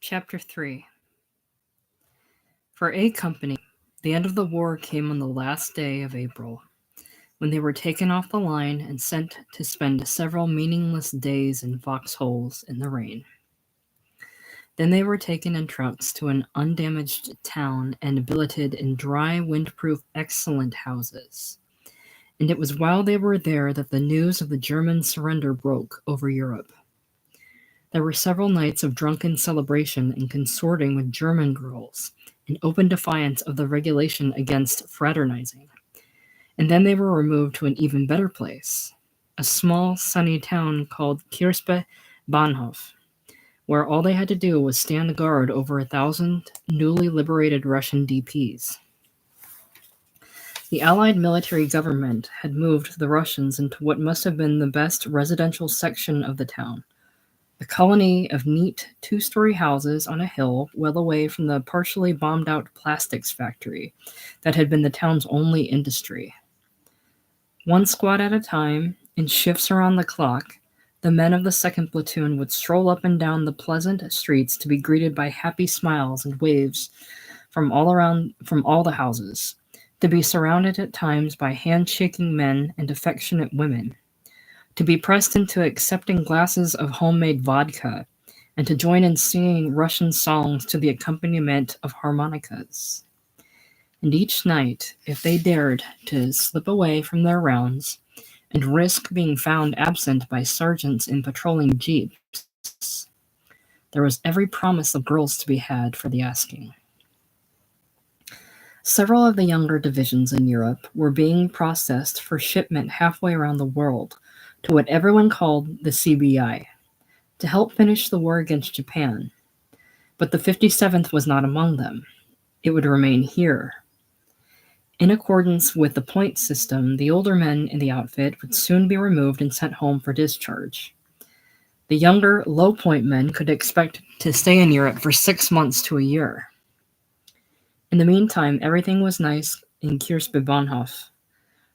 Chapter 3. For A Company, the end of the war came on the last day of April, when they were taken off the line and sent to spend several meaningless days in foxholes in the rain. Then they were taken in trucks to an undamaged town and billeted in dry, windproof, excellent houses. And it was while they were there that the news of the German surrender broke over Europe. There were several nights of drunken celebration and consorting with German girls, in open defiance of the regulation against fraternizing. And then they were removed to an even better place, a small, sunny town called Kirspe Bahnhof, where all they had to do was stand guard over 1,000 newly liberated Russian DPs. The Allied military government had moved the Russians into what must have been the best residential section of the town, a colony of neat two-story houses on a hill well away from the partially bombed-out plastics factory that had been the town's only industry. One squad at a time, in shifts around the clock, the men of the second platoon would stroll up and down the pleasant streets to be greeted by happy smiles and waves from all the houses, to be surrounded at times by handshaking men and affectionate women, to be pressed into accepting glasses of homemade vodka, and to join in singing Russian songs to the accompaniment of harmonicas. And each night, if they dared to slip away from their rounds and risk being found absent by sergeants in patrolling jeeps, there was every promise of girls to be had for the asking. Several of the younger divisions in Europe were being processed for shipment halfway around the world to what everyone called the CBI, to help finish the war against Japan. But the 57th was not among them. It would remain here. In accordance with the point system, the older men in the outfit would soon be removed and sent home for discharge. The younger, low-point men could expect to stay in Europe for 6 months to a year. In the meantime, everything was nice in Kirsbebahnhof.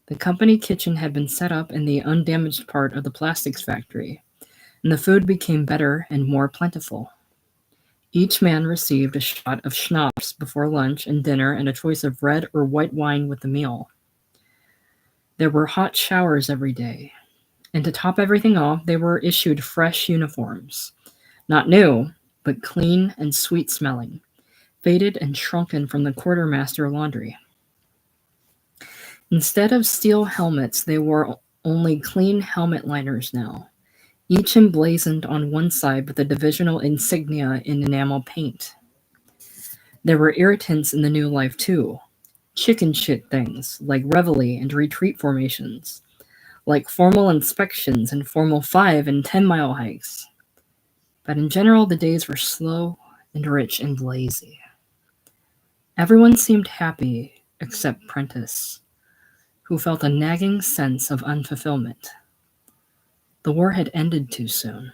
The company kitchen had been set up in the undamaged part of the plastics factory, and the food became better and more plentiful. Each man received a shot of schnapps before lunch and dinner and a choice of red or white wine with the meal. There were hot showers every day, and to top everything off, they were issued fresh uniforms. Not new, but clean and sweet-smelling, faded and shrunken from the quartermaster laundry. Instead of steel helmets, they wore only clean helmet liners now, each emblazoned on one side with the divisional insignia in enamel paint. There were irritants in the new life too, chicken shit things like reveille and retreat formations, like formal inspections and formal 5 and 10-mile hikes. But in general, the days were slow and rich and lazy. Everyone seemed happy except Prentice, who felt a nagging sense of unfulfillment. The war had ended too soon.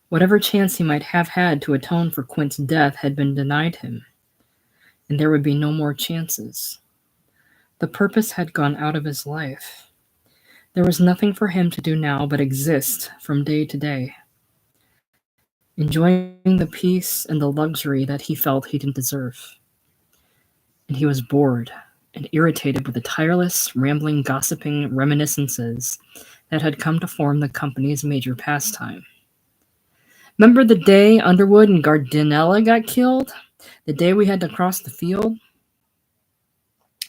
Whatever chance he might have had to atone for Quint's death had been denied him, and there would be no more chances. The purpose had gone out of his life. There was nothing for him to do now but exist from day to day, enjoying the peace and the luxury that he felt he didn't deserve. And he was bored and irritated with the tireless, rambling, gossiping reminiscences that had come to form the company's major pastime. Remember the day Underwood and Gardinella got killed? The day we had to cross the field?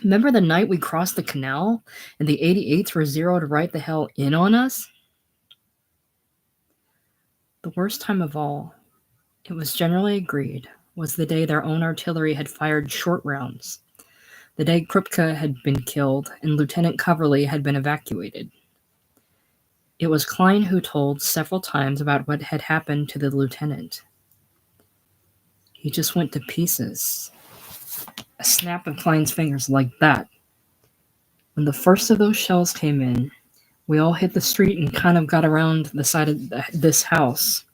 Remember the night we crossed the canal and the 88s were zeroed right the hell in on us? The worst time of all, it was generally agreed, was the day their own artillery had fired short rounds, the day Krupke had been killed and Lieutenant Coverley had been evacuated. It was Klein who told several times about what had happened to the lieutenant. He just went to pieces. A snap of Klein's fingers like that. When the first of those shells came in, we all hit the street and kind of got around the side of this house.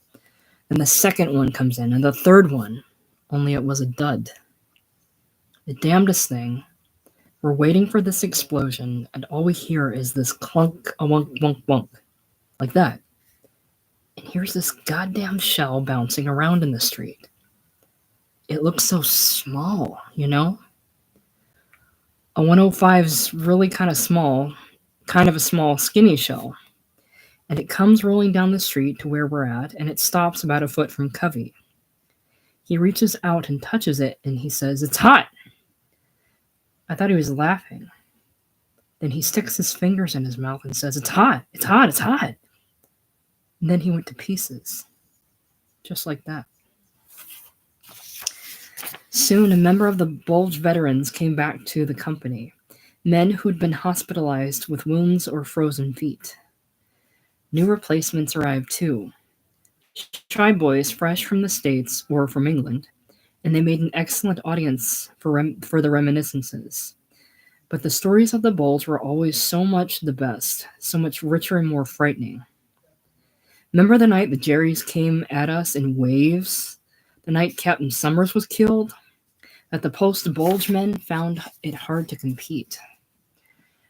And the second one comes in, and the third one, only it was a dud. The damnedest thing, we're waiting for this explosion, and all we hear is this clunk, a wunk, wunk, wunk, like that. And here's this goddamn shell bouncing around in the street. it looks so small, you know? A 105's really kind of a small, skinny shell. And it comes rolling down the street to where we're at, and it stops about a foot from Covey. He reaches out and touches it, and he says, "It's hot." I thought he was laughing. Then he sticks his fingers in his mouth and says, "It's hot, it's hot, it's hot." And then he went to pieces. Just like that. Soon, a member of the Bulge veterans came back to the company, men who'd been hospitalized with wounds or frozen feet. New replacements arrived too. Shy boys fresh from the States or from England, and they made an excellent audience for the reminiscences. But the stories of the Bulge were always so much the best, so much richer and more frightening. Remember the night the Jerrys came at us in waves? The night Captain Summers was killed? That the post-Bulge men found it hard to compete.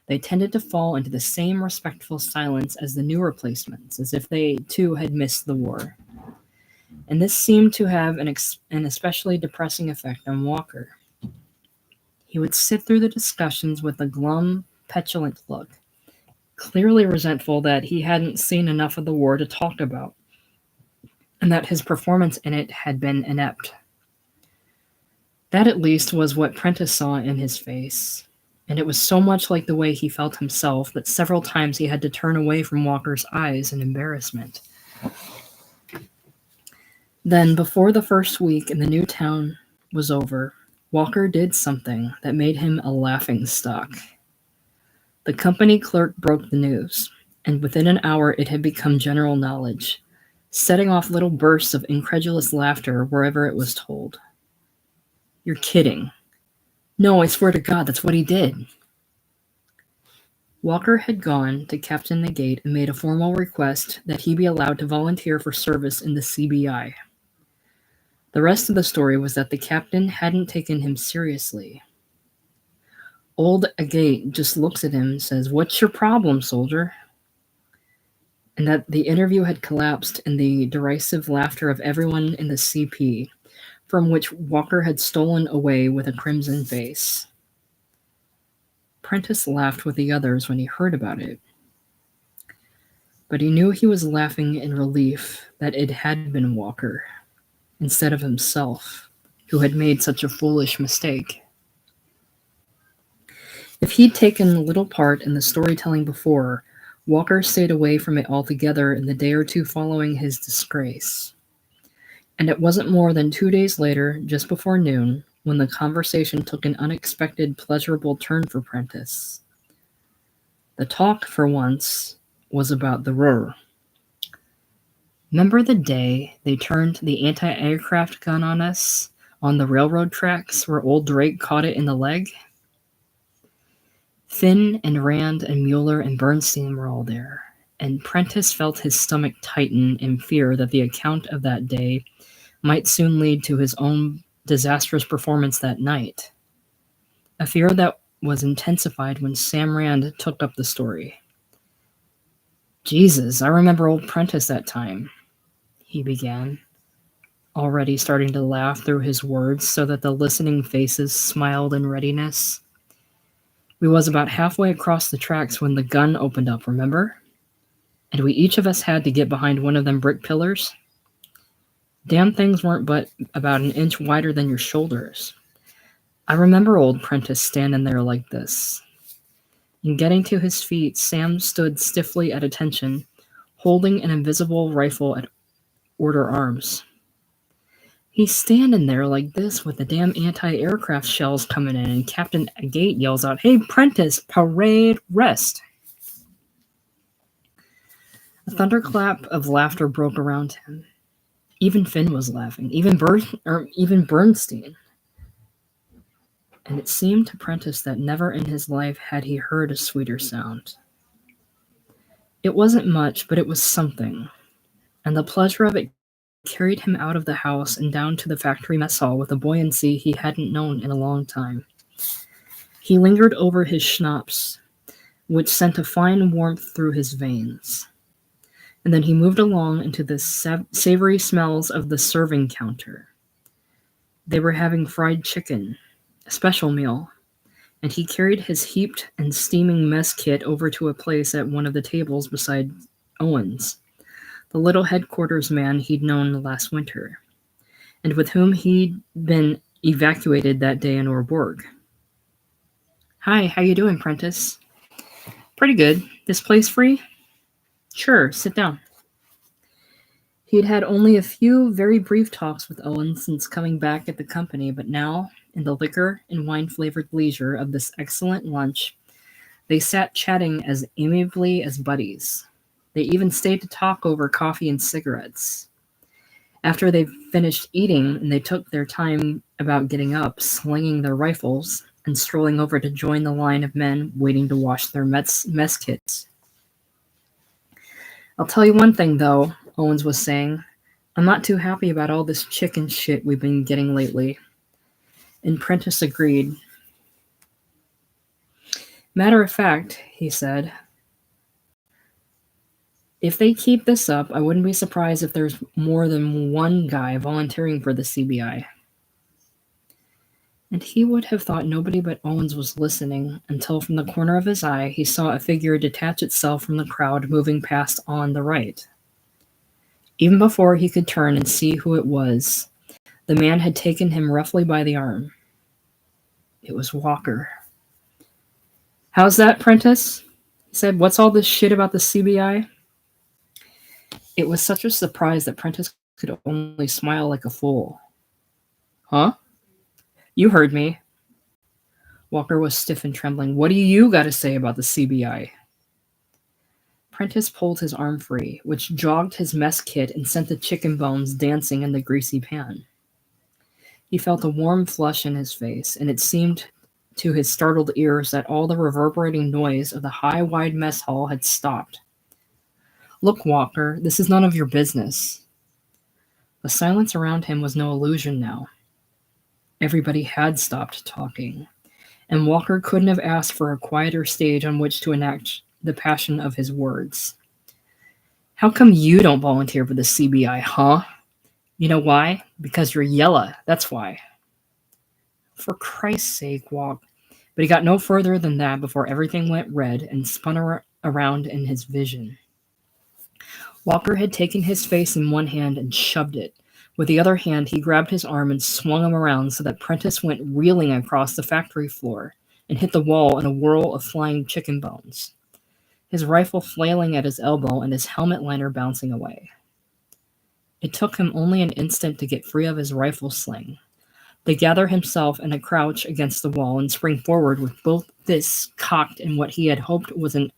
They tended to fall into the same respectful silence as the new replacements, as if they too had missed the war. And this seemed to have an especially depressing effect on Walker. He would sit through the discussions with a glum, petulant look, clearly resentful that he hadn't seen enough of the war to talk about, and that his performance in it had been inept. That at least was what Prentice saw in his face, and it was so much like the way he felt himself that several times he had to turn away from Walker's eyes in embarrassment. Then, before the first week in the new town was over, Walker did something that made him a laughingstock. The company clerk broke the news, and within an hour it had become general knowledge, setting off little bursts of incredulous laughter wherever it was told. "You're kidding." "No, I swear to God, that's what he did." Walker had gone to Captain Negate and made a formal request that he be allowed to volunteer for service in the CBI. The rest of the story was that the captain hadn't taken him seriously. Old Agate just looks at him and says, "What's your problem, soldier?" And that the interview had collapsed in the derisive laughter of everyone in the CP, from which Walker had stolen away with a crimson face. Prentice laughed with the others when he heard about it, but he knew he was laughing in relief that it had been Walker, instead of himself, who had made such a foolish mistake. If he'd taken little part in the storytelling before, Walker stayed away from it altogether in the day or two following his disgrace. And it wasn't more than 2 days later, just before noon, when the conversation took an unexpected, pleasurable turn for Prentice. The talk, for once, was about the Ruhr. Remember the day they turned the anti-aircraft gun on us on the railroad tracks where old Drake caught it in the leg? Finn and Rand and Mueller and Bernstein were all there, and Prentice felt his stomach tighten in fear that the account of that day might soon lead to his own disastrous performance that night. A fear that was intensified when Sam Rand took up the story. "Jesus, I remember old Prentice that time," he began, already starting to laugh through his words so that the listening faces smiled in readiness. "We was about halfway across the tracks when the gun opened up, remember? And we each of us had to get behind one of them brick pillars. Damn things weren't but about an inch wider than your shoulders. I remember old Prentice standing there like this." And getting to his feet, Sam stood stiffly at attention, holding an invisible rifle at order arms. "He's standing there like this with the damn anti-aircraft shells coming in, and Captain Agate yells out, 'Hey, Prentice, parade, rest!'" A thunderclap of laughter broke around him. Even Finn was laughing, even Bernstein. And it seemed to Prentice that never in his life had he heard a sweeter sound. It wasn't much, but it was something, and the pleasure of it carried him out of the house and down to the factory mess hall with a buoyancy he hadn't known in a long time. He lingered over his schnapps, which sent a fine warmth through his veins. And then he moved along into the savory smells of the serving counter. They were having fried chicken, a special meal, and he carried his heaped and steaming mess kit over to a place at one of the tables beside Owen's, the little headquarters man he'd known last winter, and with whom he'd been evacuated that day in Orborg. "Hi, how you doing, Prentice?" "Pretty good. This place free?" "Sure, sit down." He'd had only a few very brief talks with Owen since coming back at the company, but now, in the liquor and wine-flavored leisure of this excellent lunch, they sat chatting as amiably as buddies. They even stayed to talk over coffee and cigarettes. After they finished eating and they took their time about getting up, slinging their rifles, and strolling over to join the line of men waiting to wash their mess kits. "I'll tell you one thing, though," Owens was saying. "I'm not too happy about all this chicken shit we've been getting lately." And Prentice agreed. "Matter of fact," he said, "if they keep this up, I wouldn't be surprised if there's more than one guy volunteering for the CBI." And he would have thought nobody but Owens was listening until from the corner of his eye he saw a figure detach itself from the crowd moving past on the right. Even before he could turn and see who it was, the man had taken him roughly by the arm. It was Walker. "How's that, Prentice?" he said. "What's all this shit about the CBI?" It was such a surprise that Prentice could only smile like a fool. "Huh? You heard me." Walker was stiff and trembling. "What do you got to say about the CBI?" Prentice pulled his arm free, which jogged his mess kit and sent the chicken bones dancing in the greasy pan. He felt a warm flush in his face, and it seemed to his startled ears that all the reverberating noise of the high, wide mess hall had stopped. "Look, Walker, this is none of your business." The silence around him was no illusion now. Everybody had stopped talking, and Walker couldn't have asked for a quieter stage on which to enact the passion of his words. "How come you don't volunteer for the CBI, huh? You know why? Because you're yella, that's why." "For Christ's sake, Walk." But he got no further than that before everything went red and spun around in his vision. Walker had taken his face in one hand and shoved it. With the other hand, he grabbed his arm and swung him around so that Prentice went reeling across the factory floor and hit the wall in a whirl of flying chicken bones, his rifle flailing at his elbow and his helmet liner bouncing away. It took him only an instant to get free of his rifle sling, to gather himself in a crouch against the wall and spring forward with both fists cocked in what he had hoped was an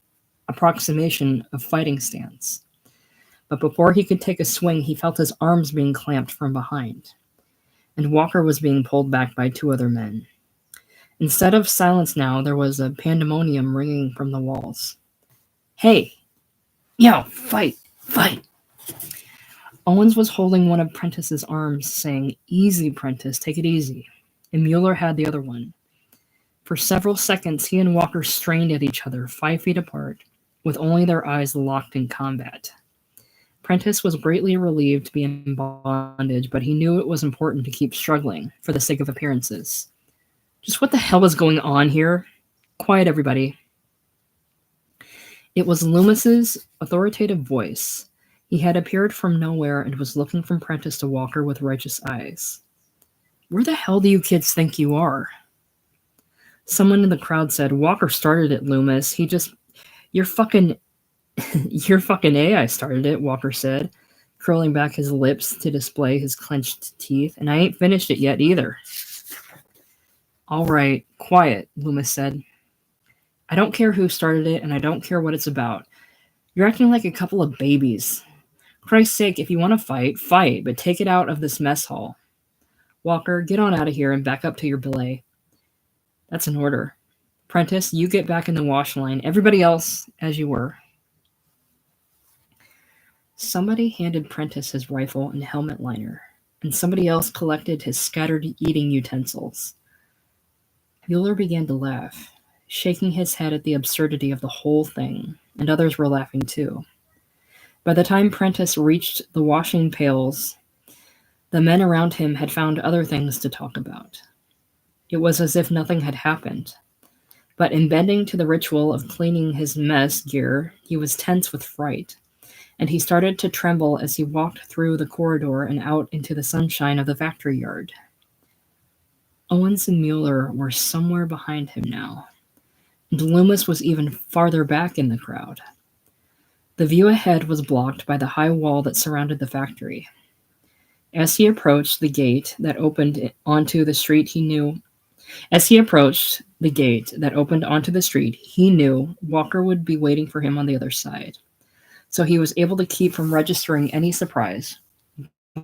approximation of fighting stance. But before he could take a swing, he felt his arms being clamped from behind, and Walker was being pulled back by two other men. Instead of silence now, there was a pandemonium ringing from the walls. "Hey! Yo, fight! Fight!" Owens was holding one of Prentice's arms, saying, "Easy, Prentice, take it easy." And Mueller had the other one. For several seconds, he and Walker strained at each other, 5 feet apart, with only their eyes locked in combat. Prentice was greatly relieved to be in bondage, but he knew it was important to keep struggling, for the sake of appearances. "Just what the hell is going on here? Quiet, everybody." It was Loomis's authoritative voice. He had appeared from nowhere and was looking from Prentice to Walker with righteous eyes. "Where the hell do you kids think you are?" Someone in the crowd said, "Walker started it, Loomis. You're fucking AI started it," Walker said, curling back his lips to display his clenched teeth. "And I ain't finished it yet either." "All right, quiet," Loomis said. "I don't care who started it, and I don't care what it's about. You're acting like a couple of babies. Christ's sake, if you want to fight, fight, but take it out of this mess hall. Walker, get on out of here and back up to your belay." "That's an order." "Prentice, you get back in the wash line. Everybody else, as you were." Somebody handed Prentice his rifle and helmet liner, and somebody else collected his scattered eating utensils. Mueller began to laugh, shaking his head at the absurdity of the whole thing, and others were laughing too. By the time Prentice reached the washing pails, The men around him had found other things to talk about. It was as if nothing had happened. But in bending to the ritual of cleaning his mess gear, he was tense with fright, and he started to tremble as he walked through the corridor and out into the sunshine of the factory yard. Owens and Mueller were somewhere behind him now, and Loomis was even farther back in the crowd. The view ahead was blocked by the high wall that surrounded the factory. As he approached the gate that opened onto the street, he knew Walker would be waiting for him on the other side. So he was able to keep from registering any surprise,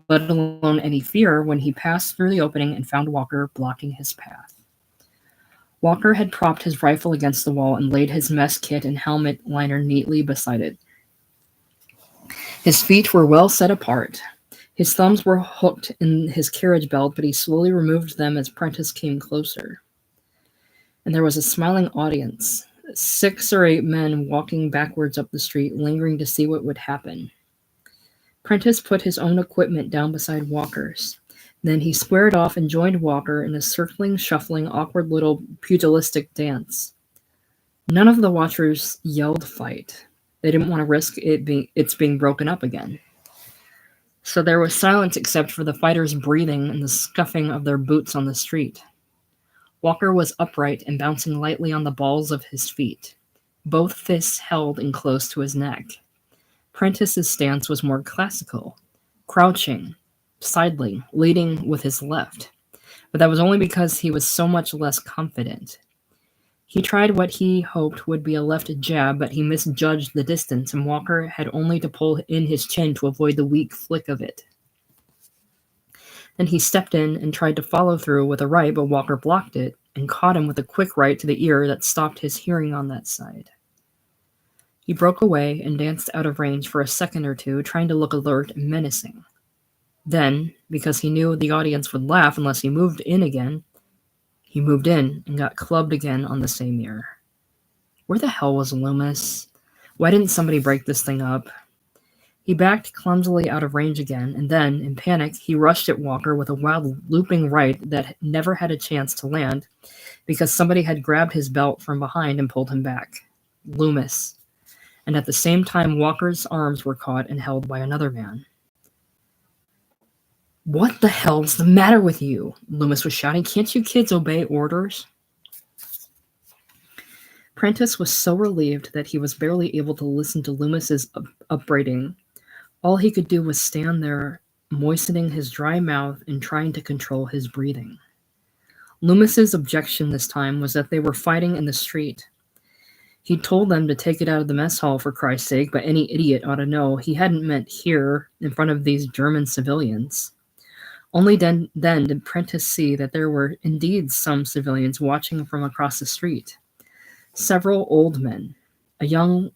let alone any fear, when he passed through the opening and found Walker blocking his path. Walker had propped his rifle against the wall and laid his mess kit and helmet liner neatly beside it. His feet were well set apart. His thumbs were hooked in his carriage belt, but he slowly removed them as Prentice came closer. And there was a smiling audience, 6 or 8 men walking backwards up the street, lingering to see what would happen. Prentice put his own equipment down beside Walker's. Then he squared off and joined Walker in a circling, shuffling, awkward little pugilistic dance. None of the watchers yelled fight. They didn't want to risk its being broken up again. So there was silence except for the fighters' breathing and the scuffing of their boots on the street. Walker was upright and bouncing lightly on the balls of his feet, both fists held in close to his neck. Prentice's stance was more classical, crouching, sidling, leading with his left, but that was only because he was so much less confident. He tried what he hoped would be a left jab, but he misjudged the distance, and Walker had only to pull in his chin to avoid the weak flick of it. Then he stepped in and tried to follow through with a right, but Walker blocked it and caught him with a quick right to the ear that stopped his hearing on that side. He broke away and danced out of range for a second or two, trying to look alert and menacing. Then, because he knew the audience would laugh unless he moved in again, he moved in and got clubbed again on the same ear. Where the hell was Loomis? Why didn't somebody break this thing up? He backed clumsily out of range again, and then, in panic, he rushed at Walker with a wild looping right that never had a chance to land because somebody had grabbed his belt from behind and pulled him back. Loomis. And at the same time, Walker's arms were caught and held by another man. "What the hell's the matter with you?" Loomis was shouting. "Can't you kids obey orders?" Prentice was so relieved that he was barely able to listen to Loomis's upbraiding. All he could do was stand there, moistening his dry mouth and trying to control his breathing. Loomis's objection this time was that they were fighting in the street. He told them to take it out of the mess hall, for Christ's sake, but any idiot ought to know he hadn't meant here, in front of these German civilians. Only then did Prentice see that there were indeed some civilians watching from across the street. Several old men, a young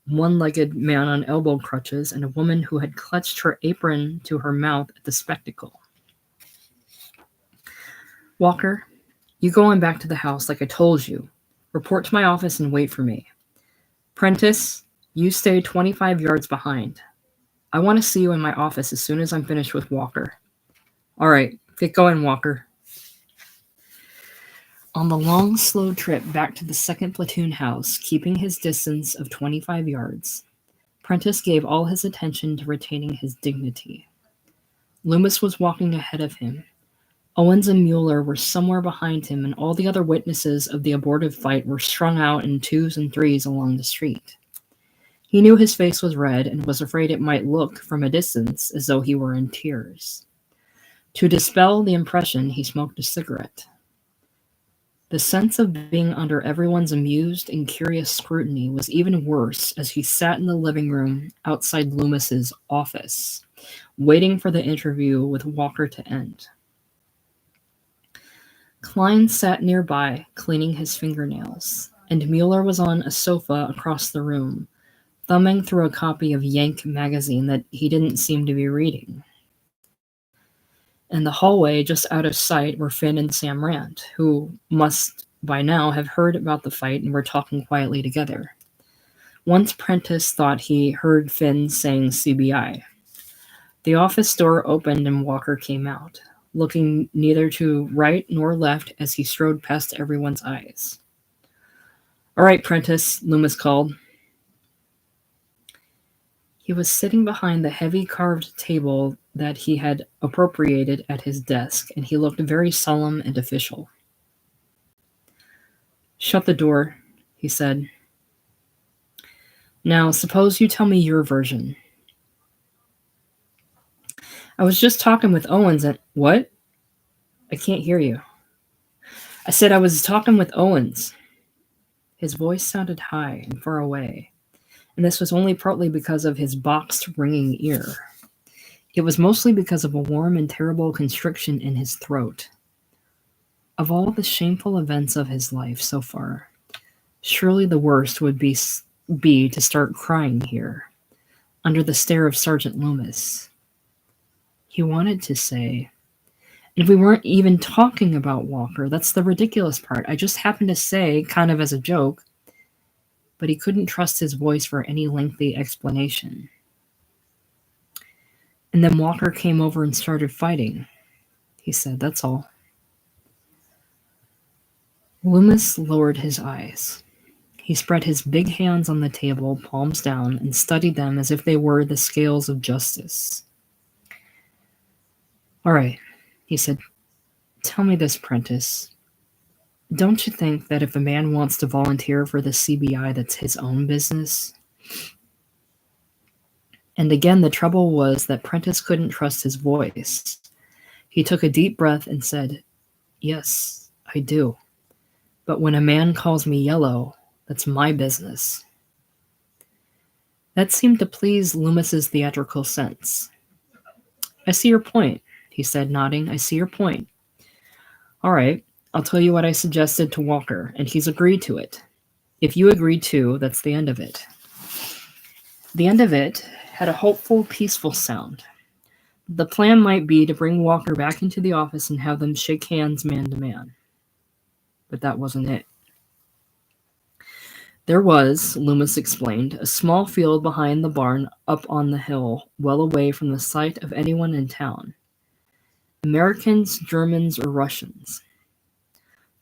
one-legged man on elbow crutches, and a woman who had clutched her apron to her mouth at the spectacle. "Walker, you go on back to the house like I told you. Report to my office and wait for me. Prentice, you stay 25 yards behind. I want to see you in my office as soon as I'm finished with Walker." "All right, get going, Walker." On the long, slow trip back to the 2nd Platoon house, keeping his distance of 25 yards, Prentice gave all his attention to retaining his dignity. Loomis was walking ahead of him. Owens and Mueller were somewhere behind him, and all the other witnesses of the abortive fight were strung out in 2s and 3s along the street. He knew his face was red and was afraid it might look, from a distance, as though he were in tears. To dispel the impression, he smoked a cigarette. The sense of being under everyone's amused and curious scrutiny was even worse as he sat in the living room outside Loomis's office, waiting for the interview with Walker to end. Klein sat nearby, cleaning his fingernails, and Mueller was on a sofa across the room, thumbing through a copy of Yank magazine that he didn't seem to be reading. In the hallway, just out of sight, were Finn and Sam Rand, who must by now have heard about the fight and were talking quietly together. Once Prentice thought he heard Finn saying CBI. The office door opened and Walker came out, looking neither to right nor left as he strode past everyone's eyes. "All right, Prentice," Loomis called. He was sitting behind the heavy carved table that he had appropriated at his desk, and he looked very solemn and official. "Shut the door," he said. "Now, suppose you tell me your version." "I was just talking with Owens and—" "What? I can't hear you." "I said I was talking with Owens." His voice sounded high and far away, and this was only partly because of his boxed, ringing ear. It was mostly because of a warm and terrible constriction in his throat. Of all the shameful events of his life so far, surely the worst would be to start crying here, under the stare of Sergeant Loomis. He wanted to say, "And we weren't even talking about Walker. That's the ridiculous part. I just happened to say, kind of as a joke," but he couldn't trust his voice for any lengthy explanation. "And then Walker came over and started fighting," he said. "That's all." Loomis lowered his eyes. He spread his big hands on the table, palms down, and studied them as if they were the scales of justice. "All right," he said. "Tell me this, Prentice. Don't you think that if a man wants to volunteer for the CBI, that's his own business?" And again, the trouble was that Prentice couldn't trust his voice. He took a deep breath and said, "Yes, I do. But when a man calls me yellow, that's my business." That seemed to please Loomis's theatrical sense. "I see your point," he said, nodding. "I see your point. All right, I'll tell you what I suggested to Walker, and he's agreed to it. If you agree too, that's the end of it." The end of it had a hopeful, peaceful sound. The plan might be to bring Walker back into the office and have them shake hands man to man. But that wasn't it. There was, Loomis explained, a small field behind the barn up on the hill, well away from the sight of anyone in town. Americans, Germans, or Russians.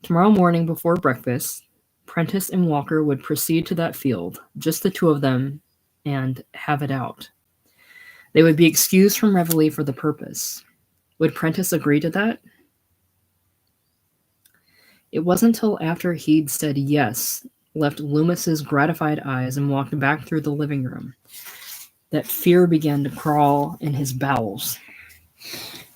Tomorrow morning before breakfast, Prentice and Walker would proceed to that field, just the two of them, and have it out. They would be excused from reveille for the purpose. Would Prentice agree to that? It wasn't until after he'd said yes, left Loomis's gratified eyes, and walked back through the living room, that fear began to crawl in his bowels.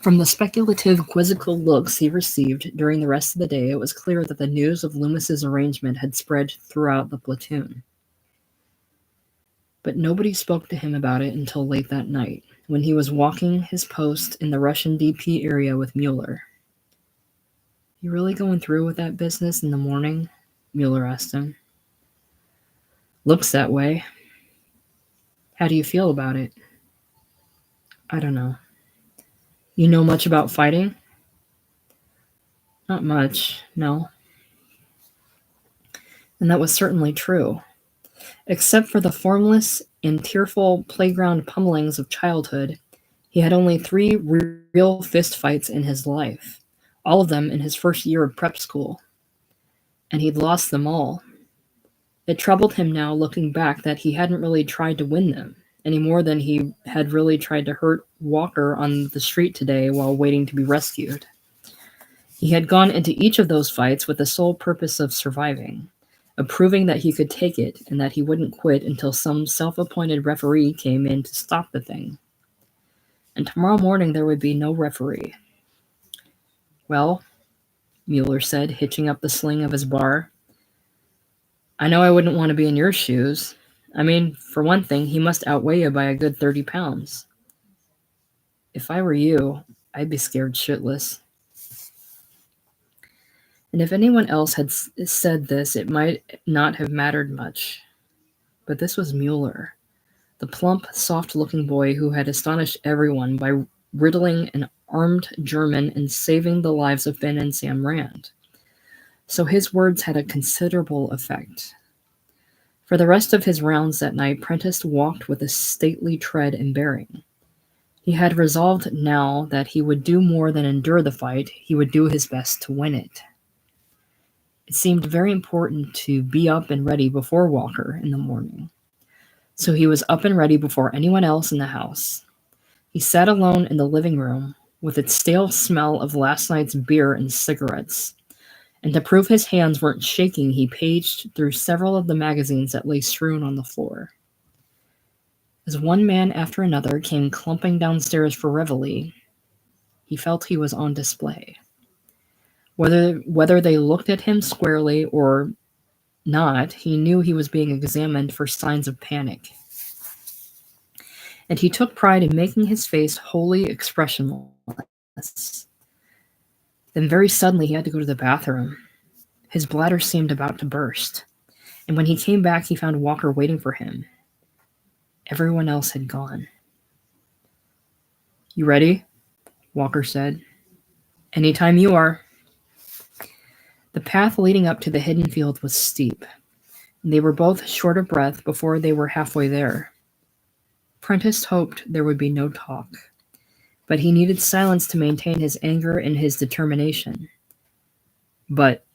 From the speculative, quizzical looks he received during the rest of the day, it was clear that the news of Loomis's arrangement had spread throughout the platoon. But nobody spoke to him about it until late that night, when he was walking his post in the Russian DP area with Mueller. "You really going through with that business in the morning?" Mueller asked him. "Looks that way." "How do you feel about it?" "I don't know." "You know much about fighting?" "Not much, no." And that was certainly true. Except for the formless and tearful playground pummelings of childhood, he had only 3 real fist fights in his life, all of them in his first year of prep school. And he'd lost them all. It troubled him now, looking back, that he hadn't really tried to win them, any more than he had really tried to hurt Walker on the street today while waiting to be rescued. He had gone into each of those fights with the sole purpose of surviving, of proving that he could take it and that he wouldn't quit until some self-appointed referee came in to stop the thing. And tomorrow morning there would be no referee. "Well," Mueller said, hitching up the sling of his bar, "I know I wouldn't want to be in your shoes. I mean, for one thing, he must outweigh you by a good 30 pounds. If I were you, I'd be scared shitless." And if anyone else had said this, it might not have mattered much. But this was Mueller, the plump, soft-looking boy who had astonished everyone by riddling an armed German and saving the lives of Finn and Sam Rand. So his words had a considerable effect. For the rest of his rounds that night, Prentice walked with a stately tread and bearing. He had resolved now that he would do more than endure the fight, he would do his best to win it. It seemed very important to be up and ready before Walker in the morning. So he was up and ready before anyone else in the house. He sat alone in the living room with its stale smell of last night's beer and cigarettes. And to prove his hands weren't shaking, he paged through several of the magazines that lay strewn on the floor. As one man after another came clumping downstairs for reveille, he felt he was on display. Whether they looked at him squarely or not, he knew he was being examined for signs of panic. And he took pride in making his face wholly expressionless. Then very suddenly he had to go to the bathroom. His bladder seemed about to burst. And when he came back, he found Walker waiting for him. Everyone else had gone. "You ready?" Walker said. "Anytime you are." The path leading up to the hidden field was steep, and they were both short of breath before they were halfway there. Prentice hoped there would be no talk, but he needed silence to maintain his anger and his determination. "But,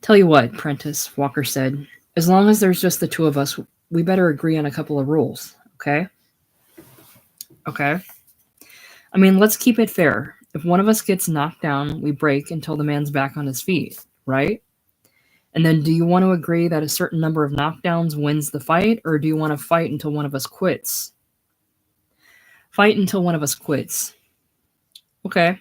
tell you what, Prentice," Walker said, "as long as there's just the two of us, we better agree on a couple of rules, okay?" "Okay. I mean, let's keep it fair. If one of us gets knocked down, we break until the man's back on his feet, right? And then do you want to agree that a certain number of knockdowns wins the fight, or do you want to fight until one of us quits?" "Fight until one of us quits." "Okay."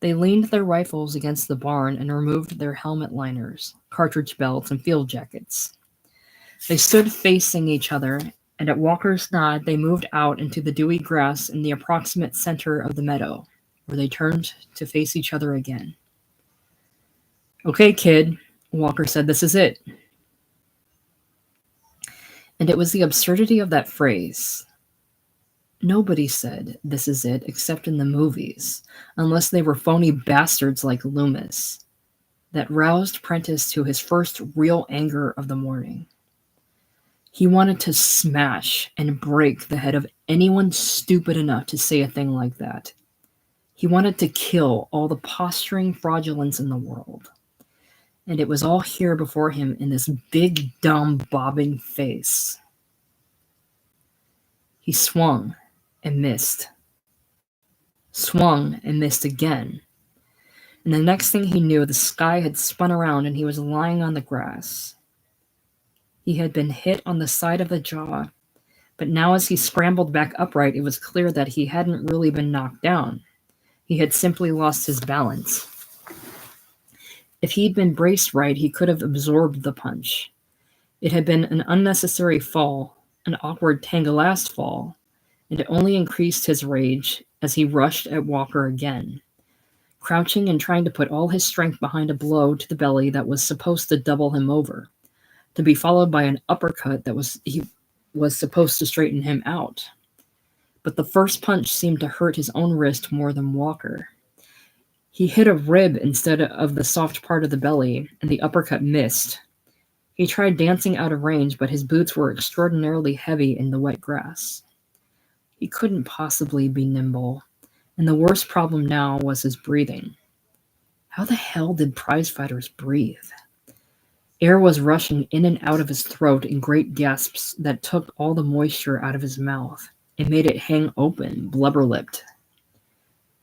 They leaned their rifles against the barn and removed their helmet liners, cartridge belts, and field jackets. They stood facing each other, and at Walker's nod they moved out into the dewy grass in the approximate center of the meadow, where they turned to face each other again. "Okay, kid," Walker said, "this is it." And it was the absurdity of that phrase. Nobody said, "This is it," except in the movies, unless they were phony bastards like Loomis, that roused Prentice to his first real anger of the morning. He wanted to smash and break the head of anyone stupid enough to say a thing like that. He wanted to kill all the posturing fraudulence in the world. And it was all here before him in this big, dumb, bobbing face. He swung and missed. Swung and missed again. And the next thing he knew, the sky had spun around and he was lying on the grass. He had been hit on the side of the jaw, but now as he scrambled back upright, it was clear that he hadn't really been knocked down. He had simply lost his balance. If he'd been braced right, he could have absorbed the punch. It had been an unnecessary fall, an awkward tangle-assed fall, and it only increased his rage as he rushed at Walker again, crouching and trying to put all his strength behind a blow to the belly that was supposed to double him over, to be followed by an uppercut that he was supposed to straighten him out. But the first punch seemed to hurt his own wrist more than Walker. He hit a rib instead of the soft part of the belly, and the uppercut missed. He tried dancing out of range, but his boots were extraordinarily heavy in the wet grass. He couldn't possibly be nimble, and the worst problem now was his breathing. How the hell did prize-fighters breathe? Air was rushing in and out of his throat in great gasps that took all the moisture out of his mouth and made it hang open, blubber-lipped.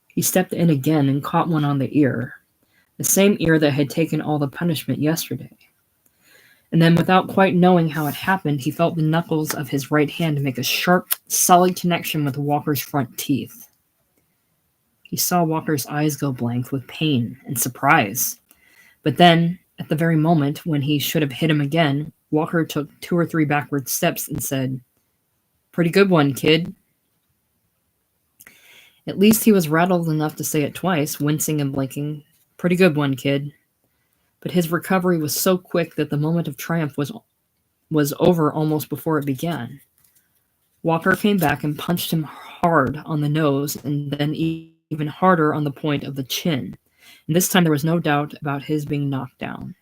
He stepped in again and caught one on the ear, the same ear that had taken all the punishment yesterday. And then, without quite knowing how it happened, he felt the knuckles of his right hand make a sharp, solid connection with Walker's front teeth. He saw Walker's eyes go blank with pain and surprise. But then, at the very moment when he should have hit him again, Walker took 2 or 3 backward steps and said, "Pretty good one, kid." At least he was rattled enough to say it twice, wincing and blinking. "Pretty good one, kid." But his recovery was so quick that the moment of triumph was over almost before it began. Walker came back and punched him hard on the nose and then even harder on the point of the chin. And this time there was no doubt about his being knocked down.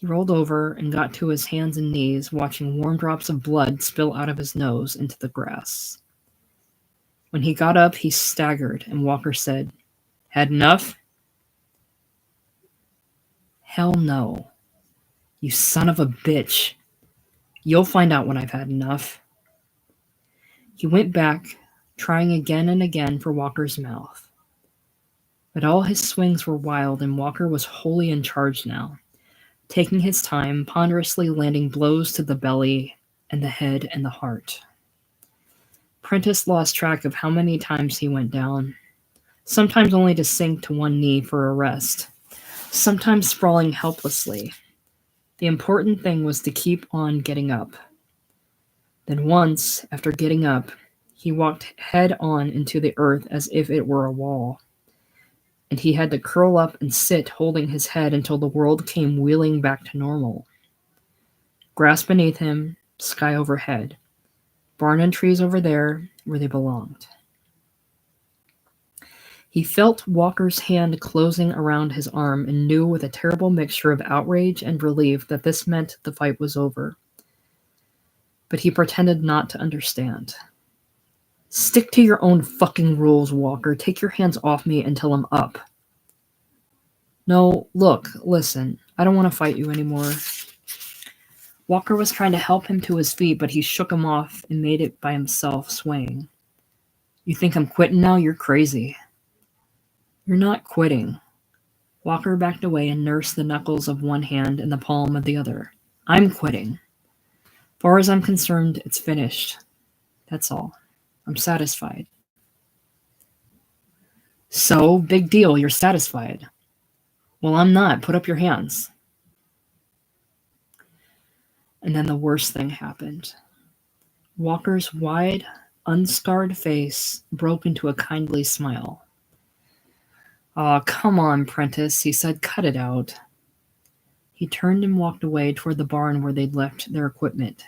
He rolled over and got to his hands and knees, watching warm drops of blood spill out of his nose into the grass. When he got up, he staggered, and Walker said, "Had enough?" "Hell no. You son of a bitch. You'll find out when I've had enough." He went back, trying again and again for Walker's mouth. But all his swings were wild, and Walker was wholly in charge now, taking his time, ponderously landing blows to the belly and the head and the heart. Prentice lost track of how many times he went down, sometimes only to sink to one knee for a rest, sometimes sprawling helplessly. The important thing was to keep on getting up. Then once, after getting up, he walked head on into the earth as if it were a wall, and he had to curl up and sit holding his head until the world came wheeling back to normal. Grass beneath him, sky overhead, barn and trees over there where they belonged. He felt Walker's hand closing around his arm and knew with a terrible mixture of outrage and relief that this meant the fight was over. But he pretended not to understand. "Stick to your own fucking rules, Walker. Take your hands off me until I'm up." "No, look, listen. I don't want to fight you anymore." Walker was trying to help him to his feet, but he shook him off and made it by himself, swaying. "You think I'm quitting now? You're crazy." "You're not quitting." Walker backed away and nursed the knuckles of one hand in the palm of the other. "I'm quitting. Far as I'm concerned, it's finished. That's all. I'm satisfied." "So, big deal, you're satisfied." "Well, I'm not. Put up your hands." And then the worst thing happened. Walker's wide, unscarred face broke into a kindly smile. "Aw, come on, Prentice," he said. "Cut it out." He turned and walked away toward the barn where they'd left their equipment.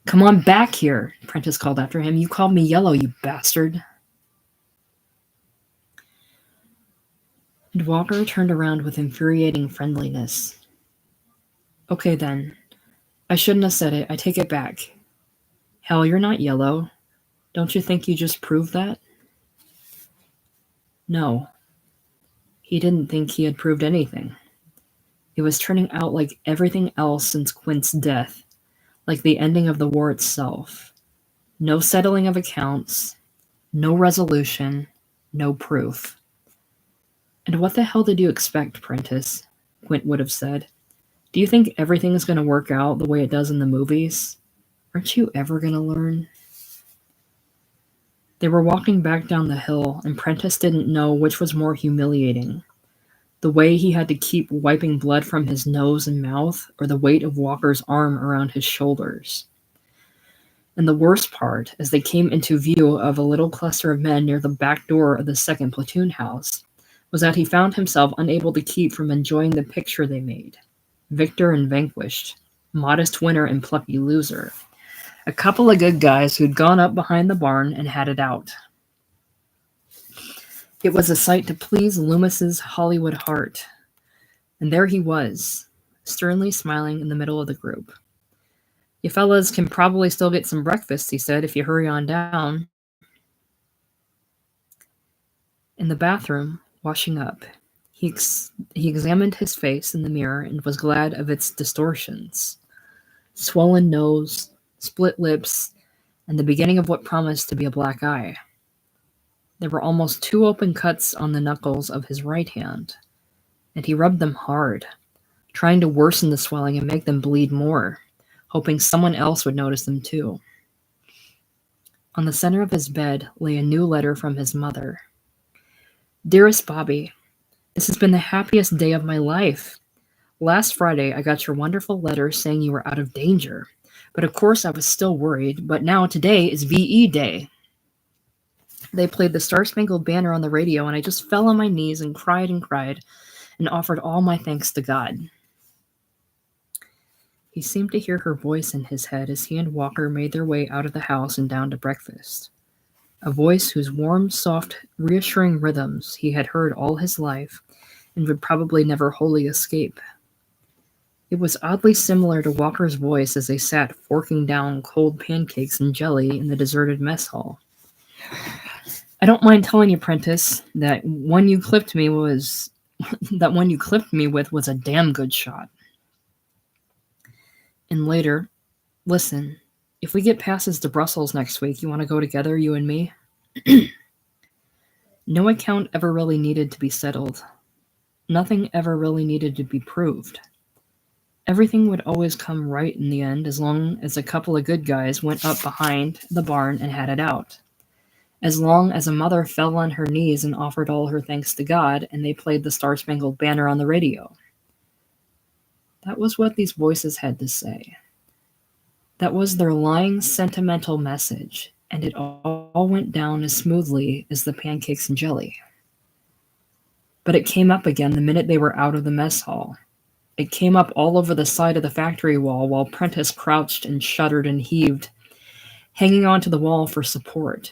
"Come on back here," Prentice called after him. "You called me yellow, you bastard." And Walker turned around with infuriating friendliness. "Okay then. I shouldn't have said it. I take it back. Hell, you're not yellow. Don't you think you just proved that?" No. He didn't think he had proved anything. It was turning out like everything else since Quint's death, like the ending of the war itself. No settling of accounts, no resolution, no proof. "And what the hell did you expect, Prentice?" Quint would have said. "Do you think everything is going to work out the way it does in the movies? Aren't you ever going to learn?" They were walking back down the hill, and Prentice didn't know which was more humiliating. The way he had to keep wiping blood from his nose and mouth, or the weight of Walker's arm around his shoulders. And the worst part, as they came into view of a little cluster of men near the back door of the 2nd platoon house, was that he found himself unable to keep from enjoying the picture they made. Victor and vanquished, modest winner and plucky loser. A couple of good guys who'd gone up behind the barn and had it out. It was a sight to please Loomis's Hollywood heart. And there he was, sternly smiling in the middle of the group. "You fellas can probably still get some breakfast," he said, "if you hurry on down." In the bathroom, washing up, he examined his face in the mirror and was glad of its distortions. Swollen nose, split lips, and the beginning of what promised to be a black eye. There were almost 2 open cuts on the knuckles of his right hand, and he rubbed them hard, trying to worsen the swelling and make them bleed more, hoping someone else would notice them too. On the center of his bed lay a new letter from his mother. "Dearest Bobby, this has been the happiest day of my life. Last Friday I got your wonderful letter saying you were out of danger, but of course I was still worried, but now today is VE Day. They played the Star-Spangled Banner on the radio, and I just fell on my knees and cried and offered all my thanks to God." He seemed to hear her voice in his head as he and Walker made their way out of the house and down to breakfast. A voice whose warm, soft, reassuring rhythms he had heard all his life, and would probably never wholly escape. It was oddly similar to Walker's voice as they sat forking down cold pancakes and jelly in the deserted mess hall. I don't mind telling you, Prentice, that one you clipped me with was a damn good shot. And later, listen, if we get passes to Brussels next week, you want to go together, you and me? No account ever really needed to be settled. Nothing ever really needed to be proved. Everything would always come right in the end as long as a couple of good guys went up behind the barn and had it out. As long as a mother fell on her knees and offered all her thanks to God and they played the Star-Spangled Banner on the radio. That was what these voices had to say. That was their lying, sentimental message, and it all went down as smoothly as the pancakes and jelly. But it came up again the minute they were out of the mess hall. It came up all over the side of the factory wall while Prentice crouched and shuddered and heaved, hanging onto the wall for support.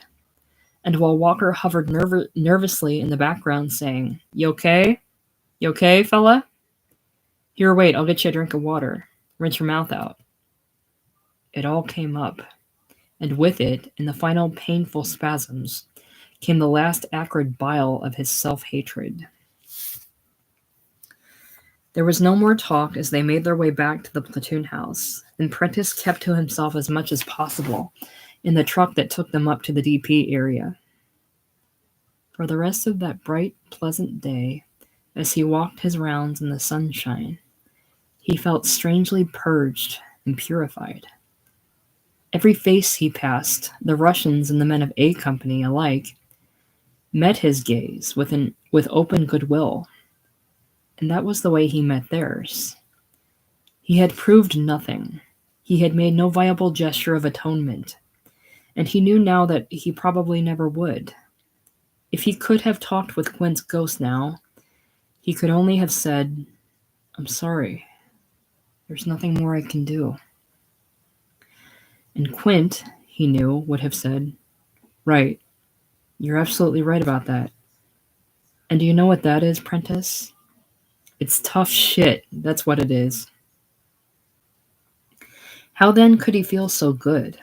And while Walker hovered nervously in the background saying, "You okay? You okay, fella? Here, wait, I'll get you a drink of water. Rinse your mouth out." It all came up, and with it, in the final painful spasms, came the last acrid bile of his self-hatred. There was no more talk as they made their way back to the platoon house, and Prentice kept to himself as much as possible in the truck that took them up to the DP area. For the rest of that bright, pleasant day, as he walked his rounds in the sunshine, he felt strangely purged and purified. Every face he passed, the Russians and the men of A Company alike, met his gaze with open goodwill. And that was the way he met theirs. He had proved nothing. He had made no viable gesture of atonement. And he knew now that he probably never would. If he could have talked with Quint's ghost now, he could only have said, "I'm sorry. There's nothing more I can do." And Quint, he knew, would have said, "Right. You're absolutely right about that. And do you know what that is, Prentice? It's tough shit, that's what it is." How then could he feel so good?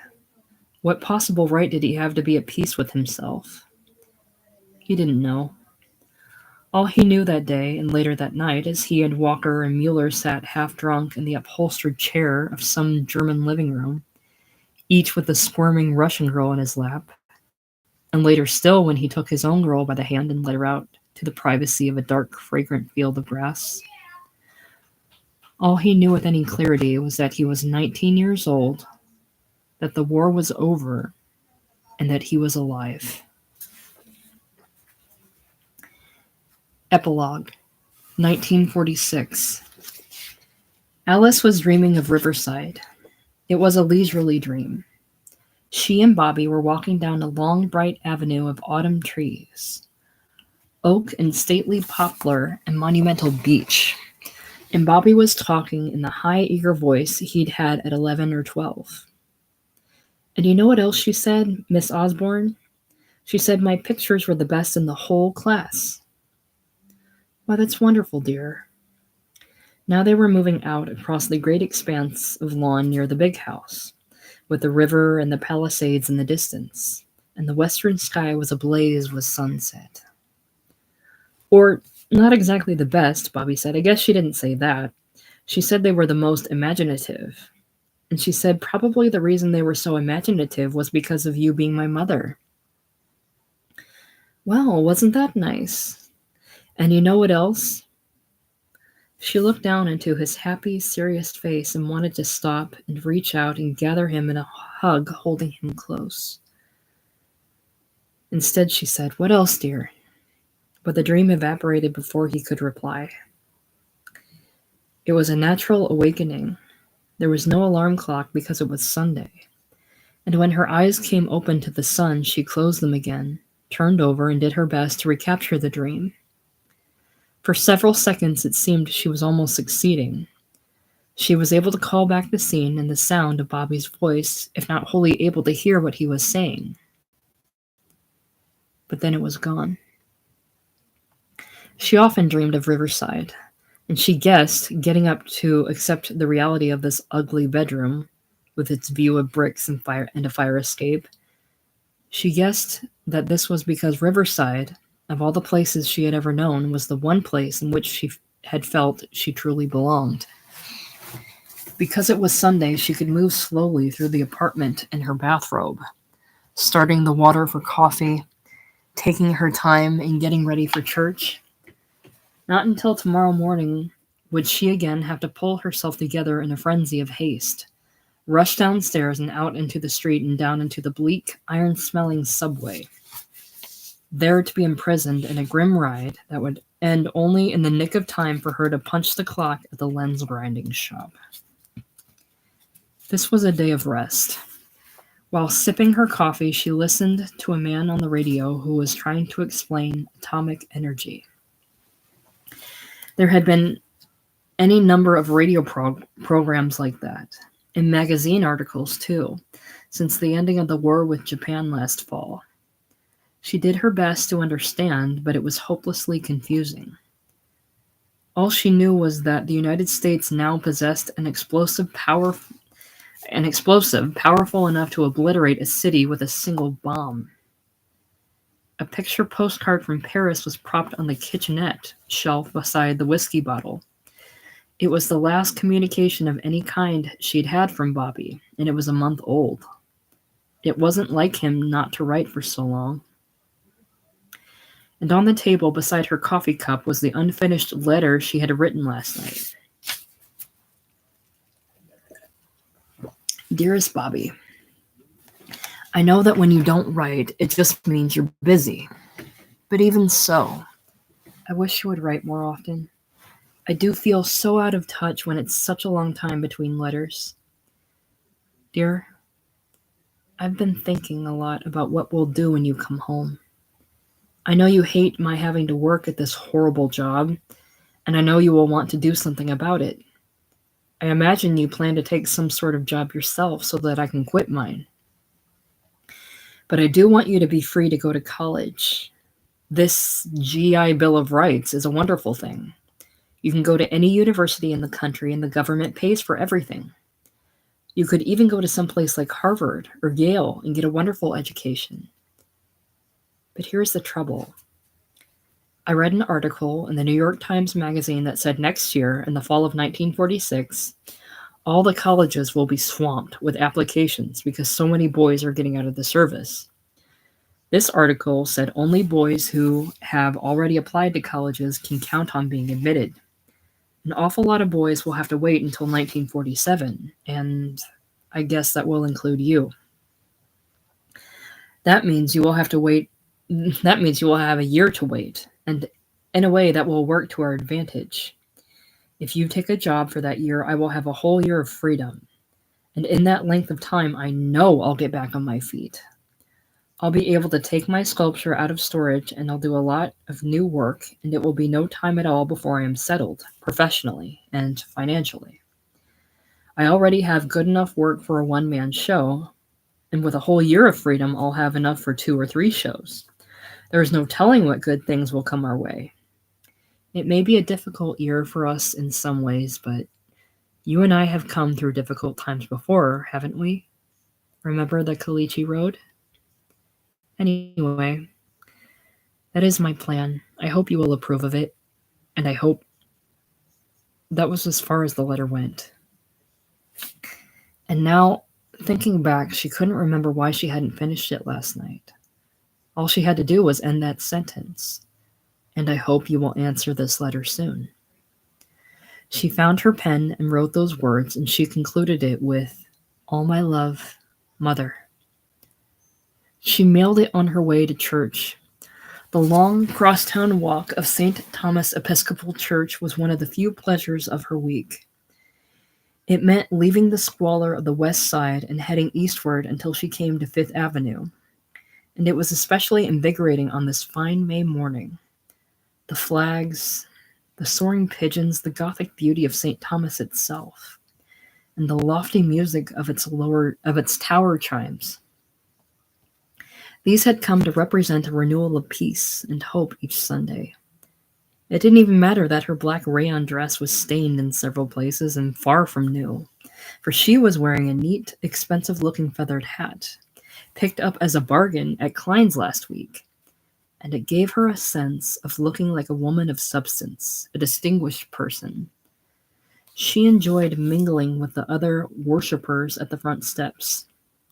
What possible right did he have to be at peace with himself? He didn't know. All he knew that day and later that night, as he and Walker and Mueller sat half-drunk in the upholstered chair of some German living room, each with a squirming Russian girl in his lap, and later still when he took his own girl by the hand and led her out to the privacy of a dark, fragrant field of grass. All he knew with any clarity was that he was 19 years old, that the war was over, and that he was alive. Epilogue, 1946. Alice was dreaming of Riverside. It was a leisurely dream. She and Bobby were walking down a long, bright avenue of autumn trees, oak and stately poplar and monumental beech. And Bobby was talking in the high, eager voice he'd had at 11 or 12. And you know what else she said, Miss Osborne? She said my pictures were the best in the whole class. Why, that's wonderful, dear. Now they were moving out across the great expanse of lawn near the big house, with the river and the Palisades in the distance, and the western sky was ablaze with sunset. Or, not exactly the best, Bobby said. I guess she didn't say that. She said they were the most imaginative. And she said probably the reason they were so imaginative was because of you being my mother. Well, wasn't that nice? And you know what else? She looked down into his happy, serious face and wanted to stop and reach out and gather him in a hug, holding him close. Instead, she said, "What else, dear?" But the dream evaporated before he could reply. It was a natural awakening. There was no alarm clock because it was Sunday. And when her eyes came open to the sun, she closed them again, turned over, and did her best to recapture the dream. For several seconds, it seemed she was almost succeeding. She was able to call back the scene and the sound of Bobby's voice, if not wholly able to hear what he was saying. But then it was gone. She often dreamed of Riverside, and she guessed getting up to accept the reality of this ugly bedroom with its view of bricks and a fire escape. She guessed that this was because Riverside, of all the places she had ever known, was the one place in which she had felt she truly belonged. Because it was Sunday, she could move slowly through the apartment in her bathrobe, starting the water for coffee, taking her time in getting ready for church. Not until tomorrow morning would she again have to pull herself together in a frenzy of haste, rush downstairs and out into the street and down into the bleak, iron-smelling subway, there to be imprisoned in a grim ride that would end only in the nick of time for her to punch the clock at the lens grinding shop. This was a day of rest. While sipping her coffee, she listened to a man on the radio who was trying to explain atomic energy. There had been any number of radio programs like that, and magazine articles too, since the ending of the war with Japan last fall. She did her best to understand, but it was hopelessly confusing. All she knew was that the United States now possessed an explosive powerful enough to obliterate a city with a single bomb. A picture postcard from Paris was propped on the kitchenette shelf beside the whiskey bottle. It was the last communication of any kind she'd had from Bobby, and it was a month old. It wasn't like him not to write for so long. And on the table beside her coffee cup was the unfinished letter she had written last night. Dearest Bobby, I know that when you don't write, it just means you're busy. But even so, I wish you would write more often. I do feel so out of touch when it's such a long time between letters. Dear, I've been thinking a lot about what we'll do when you come home. I know you hate my having to work at this horrible job, and I know you will want to do something about it. I imagine you plan to take some sort of job yourself so that I can quit mine. But I do want you to be free to go to college. This GI Bill of Rights is a wonderful thing. You can go to any university in the country and the government pays for everything. You could even go to someplace like Harvard or Yale and get a wonderful education. But here's the trouble. I read an article in the New York Times Magazine that said next year, in the fall of 1946, all the colleges will be swamped with applications because so many boys are getting out of the service. This article said only boys who have already applied to colleges can count on being admitted. An awful lot of boys will have to wait until 1947, and I guess that will include you. That means you will have a year to wait, and in a way that will work to our advantage. If you take a job for that year, I will have a whole year of freedom, and in that length of time, I know I'll get back on my feet. I'll be able to take my sculpture out of storage, and I'll do a lot of new work, and it will be no time at all before I am settled, professionally and financially. I already have good enough work for a one-man show, and with a whole year of freedom, I'll have enough for 2 or 3 shows. There is no telling what good things will come our way. It may be a difficult year for us in some ways, but you and I have come through difficult times before, haven't we? Remember the Kalichi Road? Anyway, that is my plan. I hope you will approve of it, and I hope that was as far as the letter went. And now, thinking back, she couldn't remember why she hadn't finished it last night. All she had to do was end that sentence. And I hope you will answer this letter soon. She found her pen and wrote those words, and she concluded it with, All my love, Mother. She mailed it on her way to church. The long crosstown walk of St. Thomas Episcopal Church was one of the few pleasures of her week. It meant leaving the squalor of the West Side and heading eastward until she came to Fifth Avenue. And it was especially invigorating on this fine May morning. The flags, the soaring pigeons, the Gothic beauty of St. Thomas itself, and the lofty music of its tower chimes. These had come to represent a renewal of peace and hope each Sunday. It didn't even matter that her black rayon dress was stained in several places and far from new, for she was wearing a neat, expensive-looking feathered hat, picked up as a bargain at Klein's last week, and it gave her a sense of looking like a woman of substance, a distinguished person. She enjoyed mingling with the other worshippers at the front steps.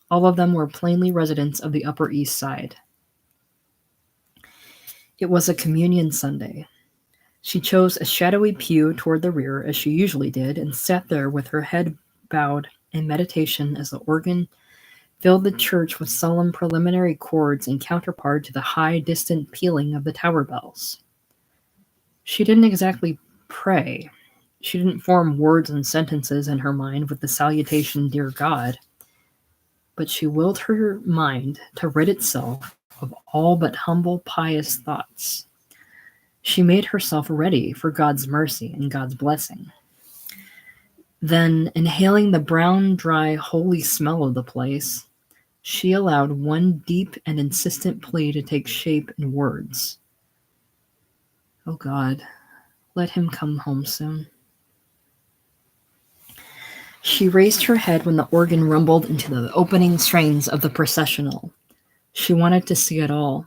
All of them were plainly residents of the Upper East Side. It was a communion Sunday. She chose a shadowy pew toward the rear, as she usually did, and sat there with her head bowed in meditation as the organ filled the church with solemn preliminary chords in counterpart to the high, distant pealing of the tower bells. She didn't exactly pray. She didn't form words and sentences in her mind with the salutation, "Dear God," but she willed her mind to rid itself of all but humble, pious thoughts. She made herself ready for God's mercy and God's blessing. Then, inhaling the brown, dry, holy smell of the place, she allowed one deep and insistent plea to take shape in words. "Oh God, let him come home soon." She raised her head when the organ rumbled into the opening strains of the processional. She wanted to see it all.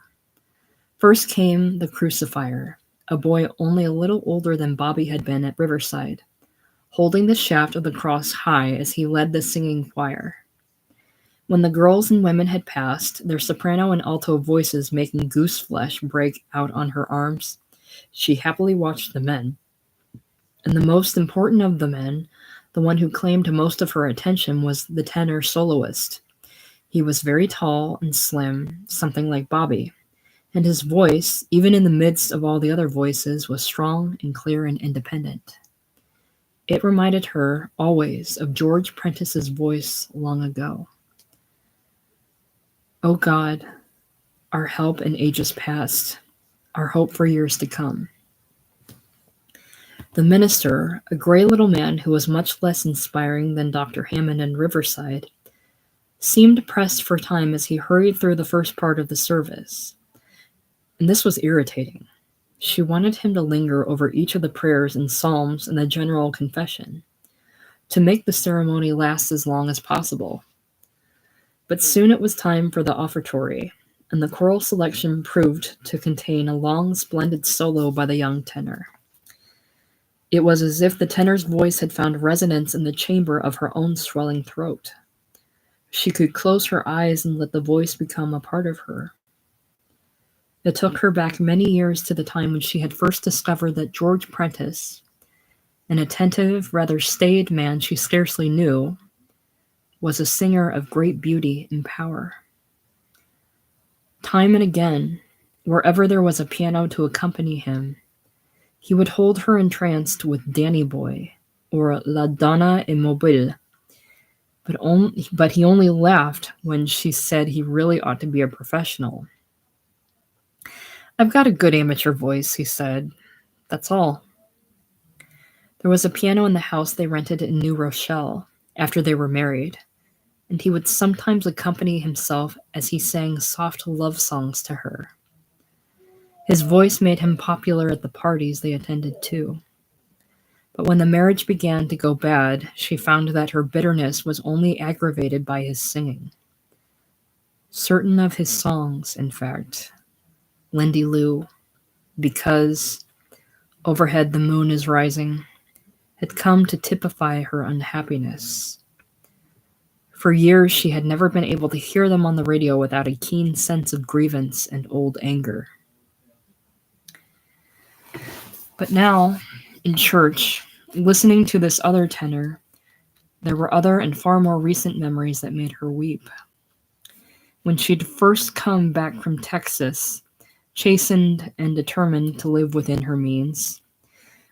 First came the crucifier, a boy only a little older than Bobby had been at Riverside, holding the shaft of the cross high as he led the singing choir. When the girls and women had passed, their soprano and alto voices making goose flesh break out on her arms, she happily watched the men. And the most important of the men, the one who claimed most of her attention, was the tenor soloist. He was very tall and slim, something like Bobby, and his voice, even in the midst of all the other voices, was strong and clear and independent. It reminded her always of George Prentice's voice long ago. "O God, our help in ages past, our hope for years to come." The minister, a gray little man who was much less inspiring than Dr. Hammond in Riverside, seemed pressed for time as he hurried through the first part of the service. And this was irritating. She wanted him to linger over each of the prayers and psalms and the general confession, to make the ceremony last as long as possible. But soon it was time for the offertory, and the choral selection proved to contain a long, splendid solo by the young tenor. It was as if the tenor's voice had found resonance in the chamber of her own swelling throat. She could close her eyes and let the voice become a part of her. It took her back many years to the time when she had first discovered that George Prentice, an attentive, rather staid man she scarcely knew, was a singer of great beauty and power. Time and again, wherever there was a piano to accompany him, he would hold her entranced with Danny Boy or La Donna Immobile, but he only laughed when she said he really ought to be a professional. "I've got a good amateur voice," he said. "That's all." There was a piano in the house they rented in New Rochelle after they were married, and he would sometimes accompany himself as he sang soft love songs to her. His voice made him popular at the parties they attended too. But when the marriage began to go bad, she found that her bitterness was only aggravated by his singing. Certain of his songs, in fact, Lindy Lou, Because, Overhead the Moon is Rising, had come to typify her unhappiness. For years she had never been able to hear them on the radio without a keen sense of grievance and old anger. But now, in church, listening to this other tenor, there were other and far more recent memories that made her weep. When she'd first come back from Texas, chastened and determined to live within her means,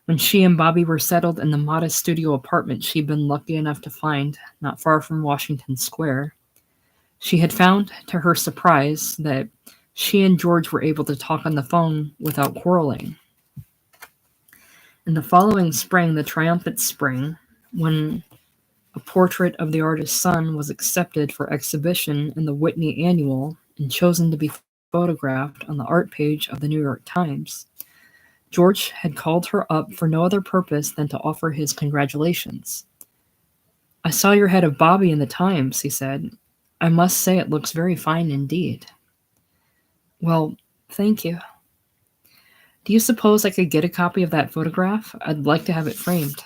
when she and Bobby were settled in the modest studio apartment she'd been lucky enough to find not far from Washington Square, she had found, to her surprise, that she and George were able to talk on the phone without quarreling. In the following spring, the triumphant spring, when a portrait of the artist's son was accepted for exhibition in the Whitney Annual and chosen to be photographed on the art page of the New York Times, George had called her up for no other purpose than to offer his congratulations. "I saw your head of Bobby in the Times," he said. "I must say it looks very fine indeed." "Well, thank you. Do you suppose I could get a copy of that photograph? I'd like to have it framed."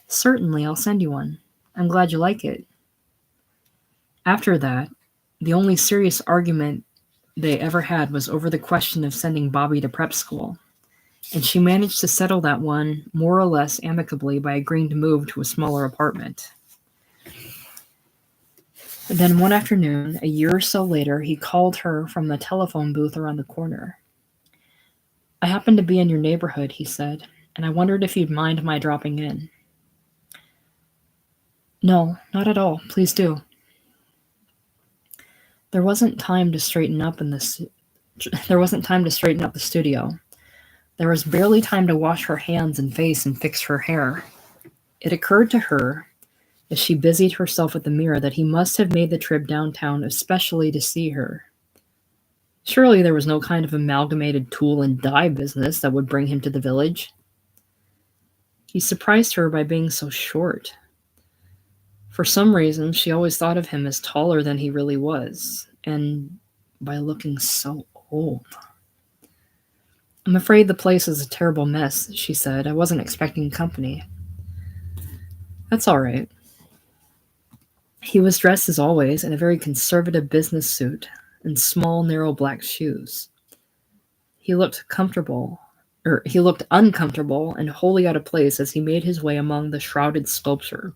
"Certainly, I'll send you one. I'm glad you like it." After that, the only serious argument they ever had was over the question of sending Bobby to prep school, and she managed to settle that one more or less amicably by agreeing to move to a smaller apartment. And then one afternoon, a year or so later, he called her from the telephone booth around the corner. "I happen to be in your neighborhood," he said, "and I wondered if you'd mind my dropping in." "No, not at all. Please do." There wasn't time to straighten up there wasn't time to straighten up the studio. There was barely time to wash her hands and face and fix her hair. It occurred to her, as she busied herself at the mirror, that he must have made the trip downtown especially to see her. Surely there was no kind of amalgamated tool and die business that would bring him to the village. He surprised her by being so short. For some reason, she always thought of him as taller than he really was, and by looking so old. "I'm afraid the place is a terrible mess," she said. "I wasn't expecting company." "That's all right." He was dressed as always in a very conservative business suit and small, narrow black shoes. He looked uncomfortable and wholly out of place as he made his way among the shrouded sculpture,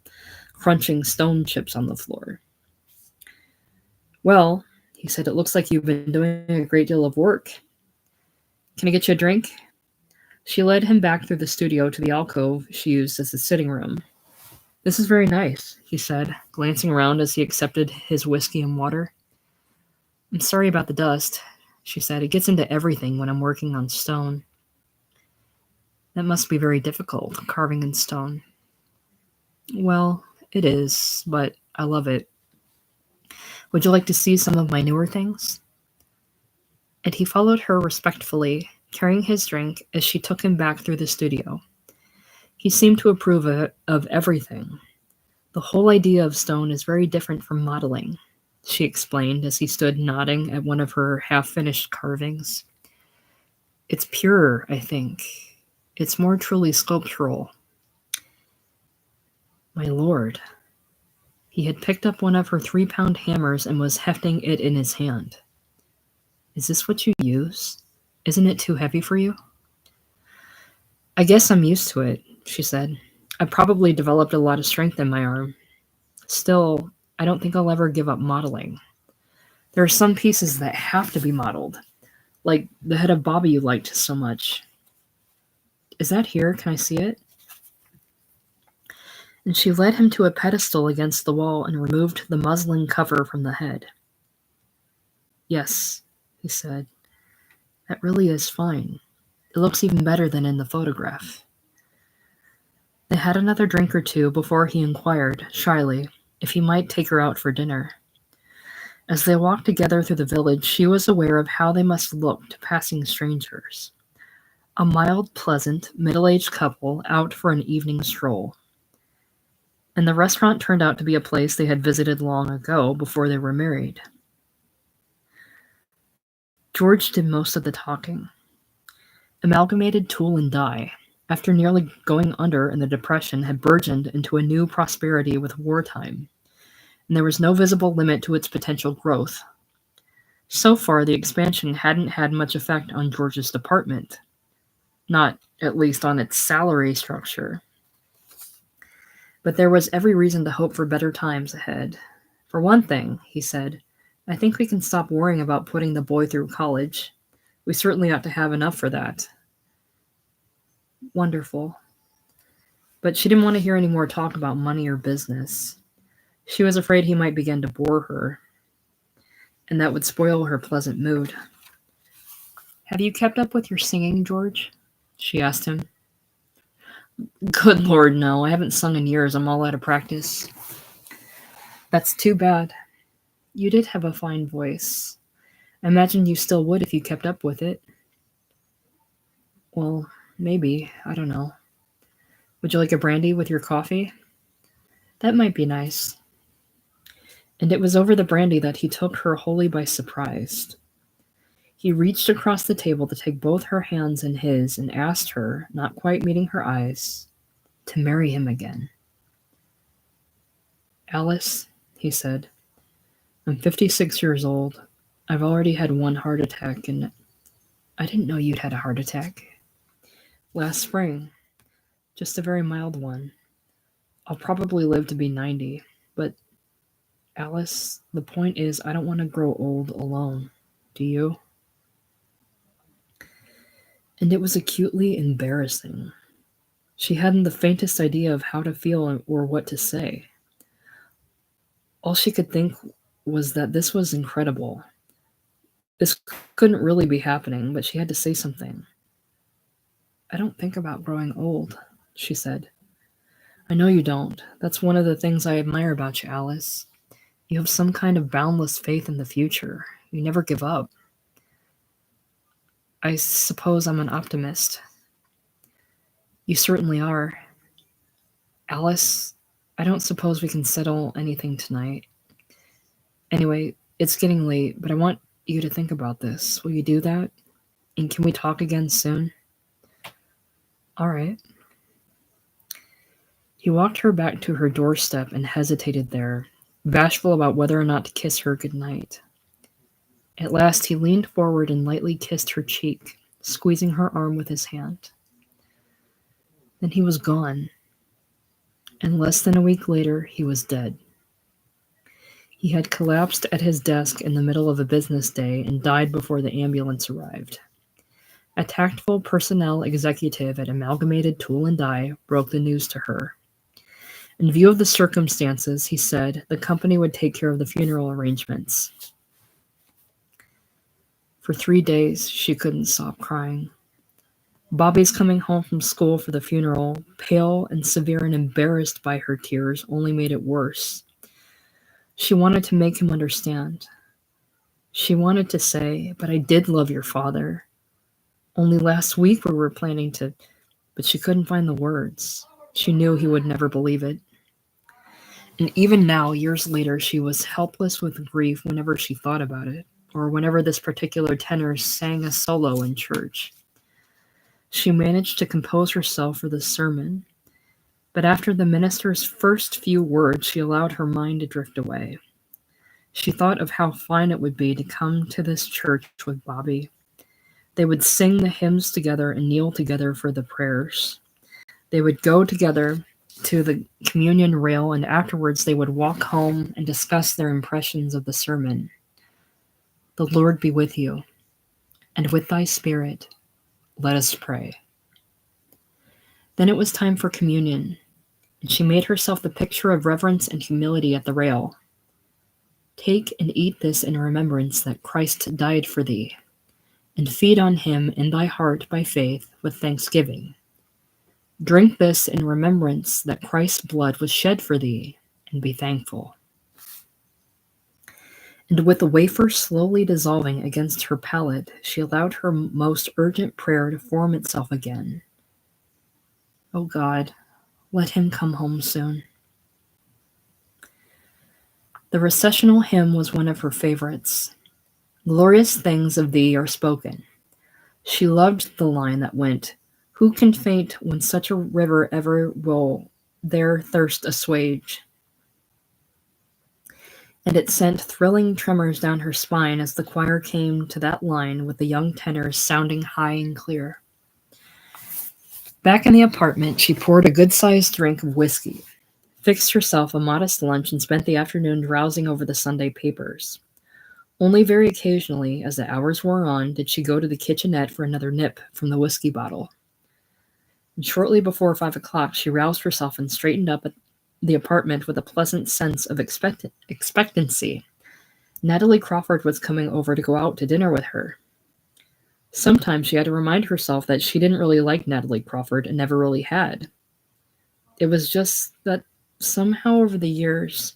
crunching stone chips on the floor. "Well," he said, "it looks like you've been doing a great deal of work. Can I get you a drink?" She led him back through the studio to the alcove she used as a sitting room. "This is very nice," he said, glancing around as he accepted his whiskey and water. "I'm sorry about the dust," she said. "It gets into everything when I'm working on stone." "That must be very difficult, carving in stone." "Well, it is, but I love it. Would you like to see some of my newer things?" And he followed her respectfully, carrying his drink as she took him back through the studio. He seemed to approve of everything. "The whole idea of stone is very different from modeling," she explained as he stood nodding at one of her half-finished carvings. "It's purer, I think. It's more truly sculptural." My lord. He had picked up one of her 3-pound hammers and was hefting it in his hand. "Is this what you use? Isn't it too heavy for you?" "I guess I'm used to it," she said. "I probably developed a lot of strength in my arm. Still, I don't think I'll ever give up modeling. There are some pieces that have to be modeled, like the head of Bobby you liked so much. Is that here? Can I see it?" And she led him to a pedestal against the wall and removed the muslin cover from the head. "Yes," he said. "That really is fine. It looks even better than in the photograph." They had another drink or two before he inquired, shyly, if he might take her out for dinner. As they walked together through the village, she was aware of how they must look to passing strangers. A mild, pleasant, middle-aged couple out for an evening stroll. And the restaurant turned out to be a place they had visited long ago, before they were married. George did most of the talking. Amalgamated Tool and Die, after nearly going under in the Depression, had burgeoned into a new prosperity with wartime, and there was no visible limit to its potential growth. So far, the expansion hadn't had much effect on George's department, not at least on its salary structure. But there was every reason to hope for better times ahead. "For one thing," he said, "I think we can stop worrying about putting the boy through college. We certainly ought to have enough for that." Wonderful. But she didn't want to hear any more talk about money or business. She was afraid he might begin to bore her, and that would spoil her pleasant mood. "Have you kept up with your singing, George?" she asked him. "Good Lord, no. I haven't sung in years. I'm all out of practice." "That's too bad. You did have a fine voice. I imagine you still would if you kept up with it." Well, maybe. I don't know. Would you like a brandy with your coffee? That might be nice. And it was over the brandy that he took her wholly by surprise. He reached across the table to take both her hands in his and asked her, not quite meeting her eyes, to marry him again. Alice, he said, I'm 56 years old. I've already had one heart attack, and I didn't know you'd had a heart attack. Last spring. Just a very mild one. I'll probably live to be 90, but Alice, the point is I don't want to grow old alone. Do you? And it was acutely embarrassing. She hadn't the faintest idea of how to feel or what to say. All she could think was that this was incredible. This couldn't really be happening, but she had to say something. I don't think about growing old, she said. I know you don't. That's one of the things I admire about you, Alice. You have some kind of boundless faith in the future. You never give up. I suppose I'm an optimist. You certainly are. Alice, I don't suppose we can settle anything tonight. Anyway, it's getting late, but I want you to think about this. Will you do that? And can we talk again soon? All right. He walked her back to her doorstep and hesitated there, bashful about whether or not to kiss her good night. At last he leaned forward and lightly kissed her cheek, squeezing her arm with his hand. Then he was gone, and less than a week later he was dead. He had collapsed at his desk in the middle of a business day and died before the ambulance arrived. A tactful personnel executive at Amalgamated Tool and Die broke the news to her. In view of the circumstances, he said, the company would take care of the funeral arrangements. For 3 days, she couldn't stop crying. Bobby's coming home from school for the funeral, pale and severe and embarrassed by her tears, only made it worse. She wanted to make him understand. She wanted to say, but I did love your father. Only last week we were planning to, but she couldn't find the words. She knew he would never believe it. And even now, years later, she was helpless with grief whenever she thought about it, or whenever this particular tenor sang a solo in church. She managed to compose herself for the sermon, but after the minister's first few words, she allowed her mind to drift away. She thought of how fine it would be to come to this church with Bobby. They would sing the hymns together and kneel together for the prayers. They would go together to the communion rail, and afterwards they would walk home and discuss their impressions of the sermon. The Lord be with you, and with thy spirit, let us pray. Then it was time for communion, and she made herself the picture of reverence and humility at the rail. Take and eat this in remembrance that Christ died for thee, and feed on him in thy heart by faith with thanksgiving. Drink this in remembrance that Christ's blood was shed for thee, and be thankful. And with the wafer slowly dissolving against her palate, she allowed her most urgent prayer to form itself again. O God, let him come home soon. The recessional hymn was one of her favorites. Glorious things of thee are spoken. She loved the line that went, who can faint when such a river ever will their thirst assuage? And it sent thrilling tremors down her spine as the choir came to that line with the young tenor sounding high and clear. Back in the apartment, she poured a good-sized drink of whiskey, fixed herself a modest lunch, and spent the afternoon drowsing over the Sunday papers. Only very occasionally, as the hours wore on, did she go to the kitchenette for another nip from the whiskey bottle. And shortly before 5 o'clock, she roused herself and straightened up at the apartment with a pleasant sense of expectancy. Natalie Crawford was coming over to go out to dinner with her. Sometimes she had to remind herself that she didn't really like Natalie Crawford and never really had. It was just that somehow over the years,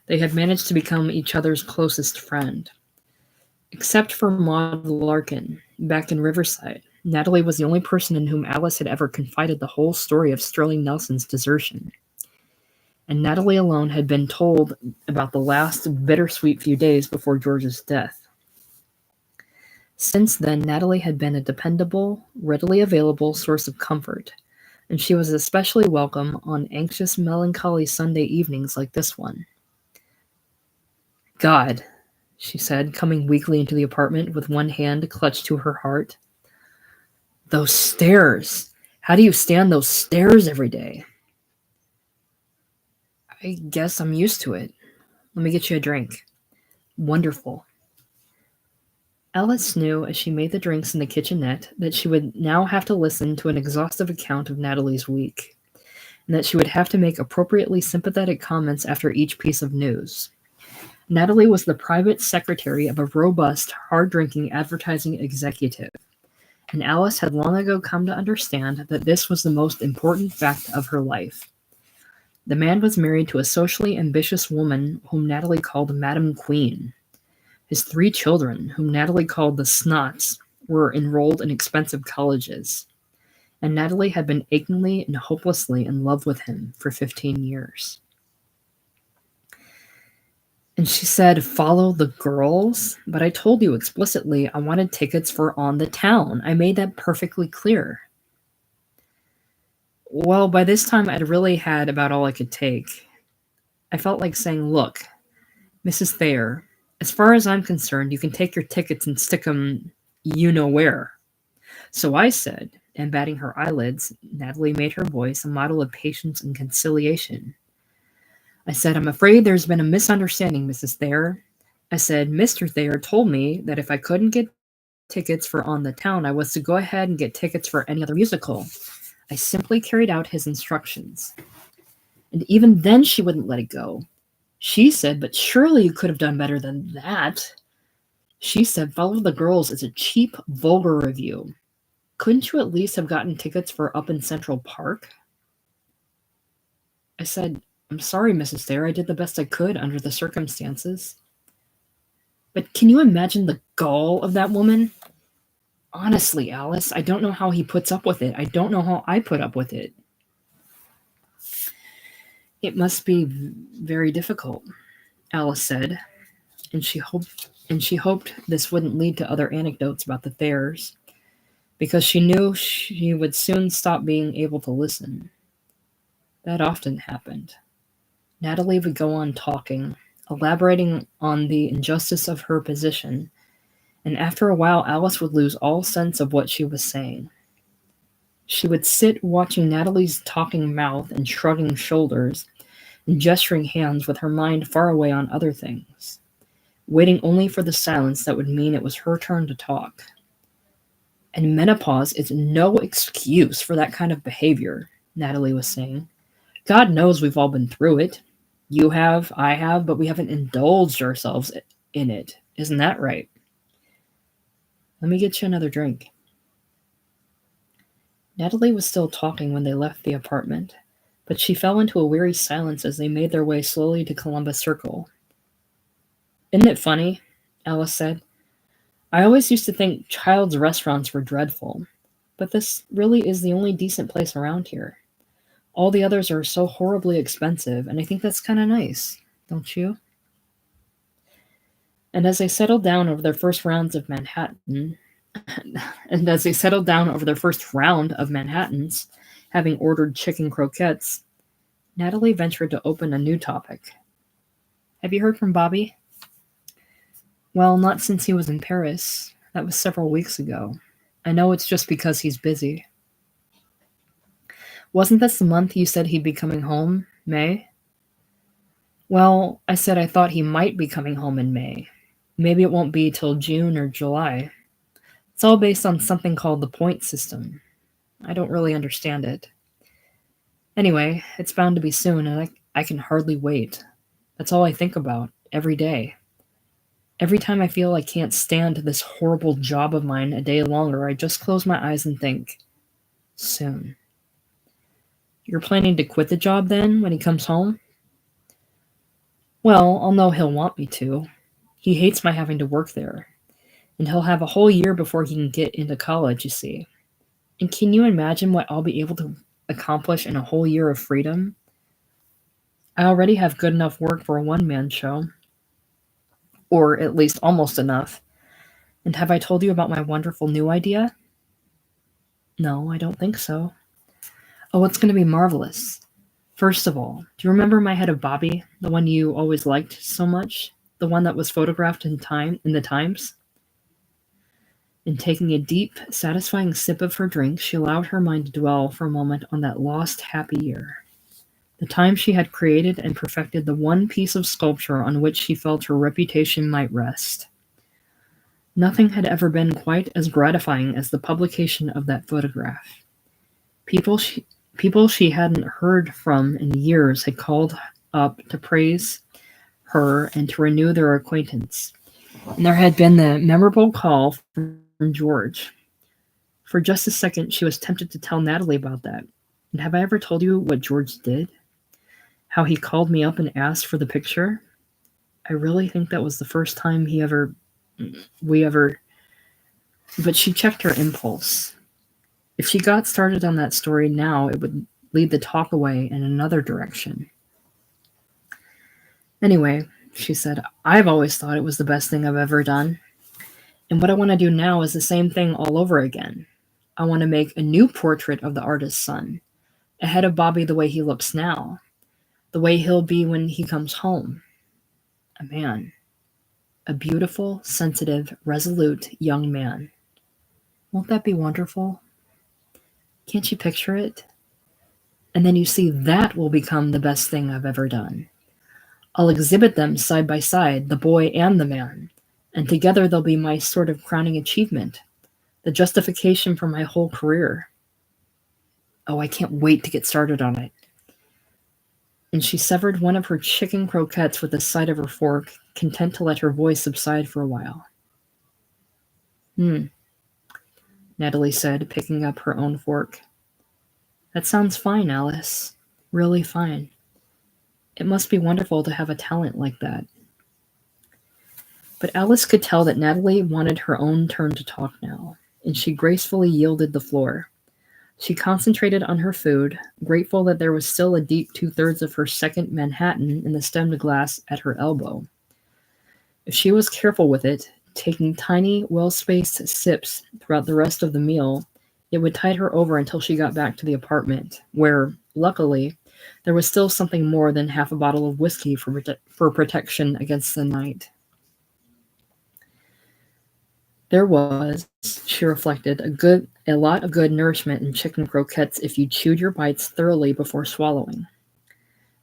they had managed to become each other's closest friend. Except for Maud Larkin, back in Riverside. Natalie was the only person in whom Alice had ever confided the whole story of Sterling Nelson's desertion, and Natalie alone had been told about the last bittersweet few days before George's death. Since then, Natalie had been a dependable, readily available source of comfort, and she was especially welcome on anxious, melancholy Sunday evenings like this one. God, she said, coming weakly into the apartment with one hand clutched to her heart. Those stairs! How do you stand those stairs every day? I guess I'm used to it. Let me get you a drink. Wonderful. Alice knew as she made the drinks in the kitchenette that she would now have to listen to an exhaustive account of Natalie's week, and that she would have to make appropriately sympathetic comments after each piece of news. Natalie was the private secretary of a robust, hard-drinking advertising executive, and Alice had long ago come to understand that this was the most important fact of her life. The man was married to a socially ambitious woman whom Natalie called Madam Queen. His 3 children, whom Natalie called the Snots, were enrolled in expensive colleges, and Natalie had been achingly and hopelessly in love with him for 15 years. And she said, follow the girls? But I told you explicitly I wanted tickets for On the Town. I made that perfectly clear. Well, by this time I'd really had about all I could take. I felt like saying, look, Mrs. Thayer, as far as I'm concerned, you can take your tickets and stick 'em you know where. So I said, and batting her eyelids, Natalie made her voice a model of patience and conciliation. I said, I'm afraid there's been a misunderstanding, Mrs. Thayer. I said, Mr. Thayer told me that if I couldn't get tickets for On the Town, I was to go ahead and get tickets for any other musical. I simply carried out his instructions. And even then she wouldn't let it go. She said, but surely you could have done better than that. She said, Follow the Girls is a cheap, vulgar review. Couldn't you at least have gotten tickets for Up in Central Park? I said, I'm sorry, Mrs. Thayer, I did the best I could under the circumstances. But can you imagine the gall of that woman? Honestly, Alice, I don't know how he puts up with it. I don't know how I put up with it. It must be very difficult, Alice said, and she hoped this wouldn't lead to other anecdotes about the Thayers, because she knew she would soon stop being able to listen. That often happened. Natalie would go on talking, elaborating on the injustice of her position, and after a while Alice would lose all sense of what she was saying. She would sit watching Natalie's talking mouth and shrugging shoulders and gesturing hands with her mind far away on other things, waiting only for the silence that would mean it was her turn to talk. And menopause is no excuse for that kind of behavior, Natalie was saying. God knows we've all been through it. You have, I have, but we haven't indulged ourselves in it. Isn't that right? Let me get you another drink. Natalie was still talking when they left the apartment, but she fell into a weary silence as they made their way slowly to Columbus Circle. Isn't it funny? Alice said. I always used to think child's restaurants were dreadful, but this really is the only decent place around here. All the others are so horribly expensive, and I think that's kind of nice, don't you? And as they settled down over their first rounds of Manhattan, and as they settled down over their first round of Manhattans, having ordered chicken croquettes, Natalie ventured to open a new topic. Have you heard from Bobby? Well, not since he was in Paris. That was several weeks ago. I know it's just because he's busy. Wasn't this the month you said he'd be coming home? May? Well, I said I thought he might be coming home in May. Maybe it won't be till June or July. It's all based on something called the point system. I don't really understand it. Anyway, it's bound to be soon, and I can hardly wait. That's all I think about, every day. Every time I feel I can't stand this horrible job of mine a day longer, I just close my eyes and think, soon. You're planning to quit the job then, when he comes home? Well, I'll know he'll want me to. He hates my having to work there. And he'll have a whole year before he can get into college, you see. And can you imagine what I'll be able to accomplish in a whole year of freedom? I already have good enough work for a one-man show, or at least almost enough. And have I told you about my wonderful new idea? No, I don't think so. Oh, it's going to be marvelous. First of all, do you remember my head of Bobby, the one you always liked so much? The one that was photographed in the Times? And taking a deep, satisfying sip of her drink, she allowed her mind to dwell for a moment on that lost happy year. The time she had created and perfected the one piece of sculpture on which she felt her reputation might rest. Nothing had ever been quite as gratifying as the publication of that photograph. People she hadn't heard from in years had called up to praise her and to renew their acquaintance. And there had been the memorable call from George. For just a second, she was tempted to tell Natalie about that. And have I ever told you what George did? How he called me up and asked for the picture? I really think that was the first time we ever... But she checked her impulse. If she got started on that story now, it would lead the talk away in another direction. Anyway, she said, I've always thought it was the best thing I've ever done. And what I want to do now is the same thing all over again. I want to make a new portrait of the artist's son, ahead of Bobby the way he looks now, the way he'll be when he comes home. A man. A beautiful, sensitive, resolute young man. Won't that be wonderful? Can't you picture it? And then you see that will become the best thing I've ever done. I'll exhibit them side by side, the boy and the man, and together they'll be my sort of crowning achievement, the justification for my whole career. Oh, I can't wait to get started on it. And she severed one of her chicken croquettes with the side of her fork, content to let her voice subside for a while. Natalie said, picking up her own fork. That sounds fine, Alice. Really fine. It must be wonderful to have a talent like that. But Alice could tell that Natalie wanted her own turn to talk now, and she gracefully yielded the floor. She concentrated on her food, grateful that there was still a deep 2/3 of her second Manhattan in the stemmed glass at her elbow. If she was careful with it, taking tiny, well-spaced sips throughout the rest of the meal, it would tide her over until she got back to the apartment, where, luckily, there was still something more than half a bottle of whiskey for protection against the night. There was, she reflected, a lot of good nourishment in chicken croquettes if you chewed your bites thoroughly before swallowing.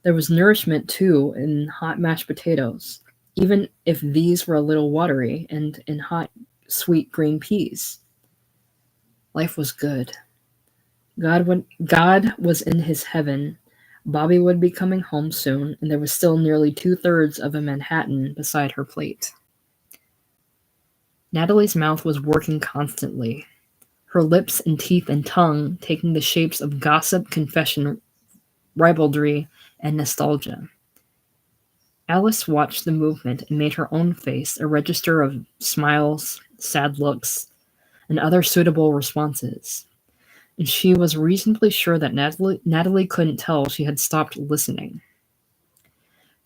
There was nourishment, too, in hot mashed potatoes, even if these were a little watery, and in hot, sweet green peas. Life was good. God was in his heaven. Bobby would be coming home soon, and there was still nearly 2/3 of a Manhattan beside her plate. Natalie's mouth was working constantly, her lips and teeth and tongue taking the shapes of gossip, confession, ribaldry, and nostalgia. Alice watched the movement and made her own face a register of smiles, sad looks, and other suitable responses. And she was reasonably sure that Natalie couldn't tell she had stopped listening.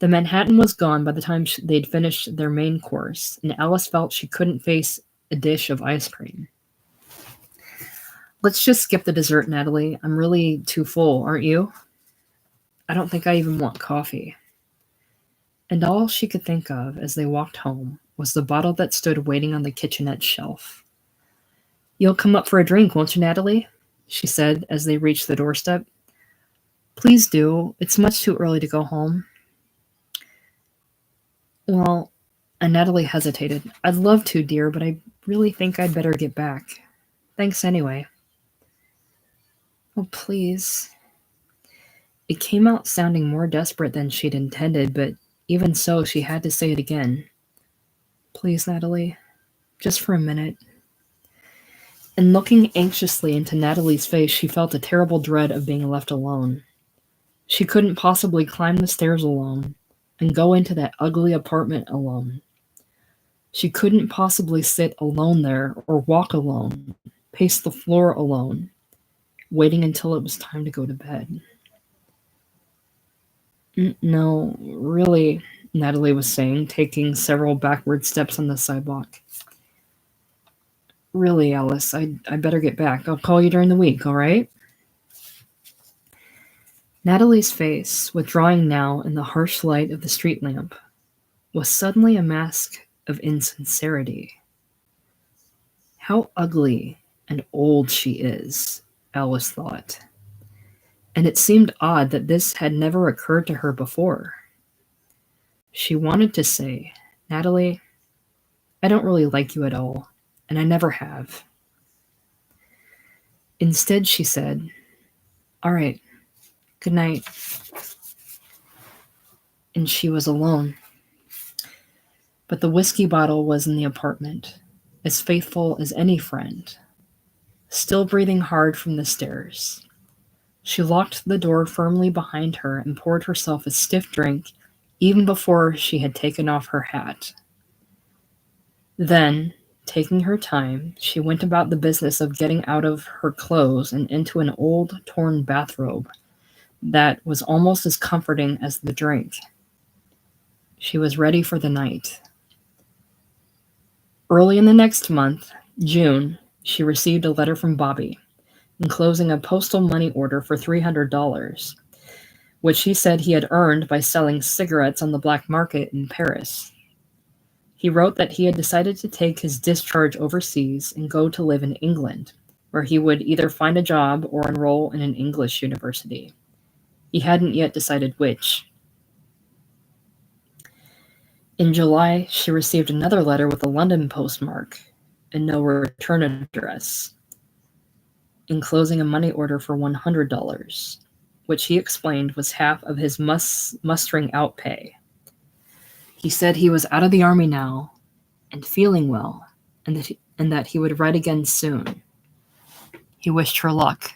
The Manhattan was gone by the time they'd finished their main course, and Alice felt she couldn't face a dish of ice cream. Let's just skip the dessert, Natalie. I'm really too full, aren't you? I don't think I even want coffee. And all she could think of as they walked home was the bottle that stood waiting on the kitchenette shelf. You'll come up for a drink, won't you, Natalie? She said as they reached the doorstep. Please do. It's much too early to go home. Well, and Natalie hesitated. I'd love to, dear, but I really think I'd better get back. Thanks anyway. Oh, please. It came out sounding more desperate than she'd intended, but even so, she had to say it again. Please, Natalie, just for a minute. And looking anxiously into Natalie's face, she felt a terrible dread of being left alone. She couldn't possibly climb the stairs alone and go into that ugly apartment alone. She couldn't possibly sit alone there or walk alone, pace the floor alone, waiting until it was time to go to bed. No, really, Natalie was saying, taking several backward steps on the sidewalk. Really, Alice, I better get back. I'll call you during the week, all right? Natalie's face, withdrawing now in the harsh light of the street lamp, was suddenly a mask of insincerity. How ugly and old she is, Alice thought. And it seemed odd that this had never occurred to her before. She wanted to say, Natalie, I don't really like you at all, and I never have. Instead, she said, all right, good night. And she was alone. But the whiskey bottle was in the apartment, as faithful as any friend, still breathing hard from the stairs. She locked the door firmly behind her and poured herself a stiff drink even before she had taken off her hat. Then, taking her time, she went about the business of getting out of her clothes and into an old, torn bathrobe that was almost as comforting as the drink. She was ready for the night. Early in the next month, June, she received a letter from Bobby, enclosing a postal money order for $300, which he said he had earned by selling cigarettes on the black market in Paris. He wrote that he had decided to take his discharge overseas and go to live in England, where he would either find a job or enroll in an English university. He hadn't yet decided which. In July, she received another letter with a London postmark and no return address, enclosing a money order for $100, which he explained was half of his mustering out pay. He said he was out of the army now and feeling well, and that he would write again soon. He wished her luck.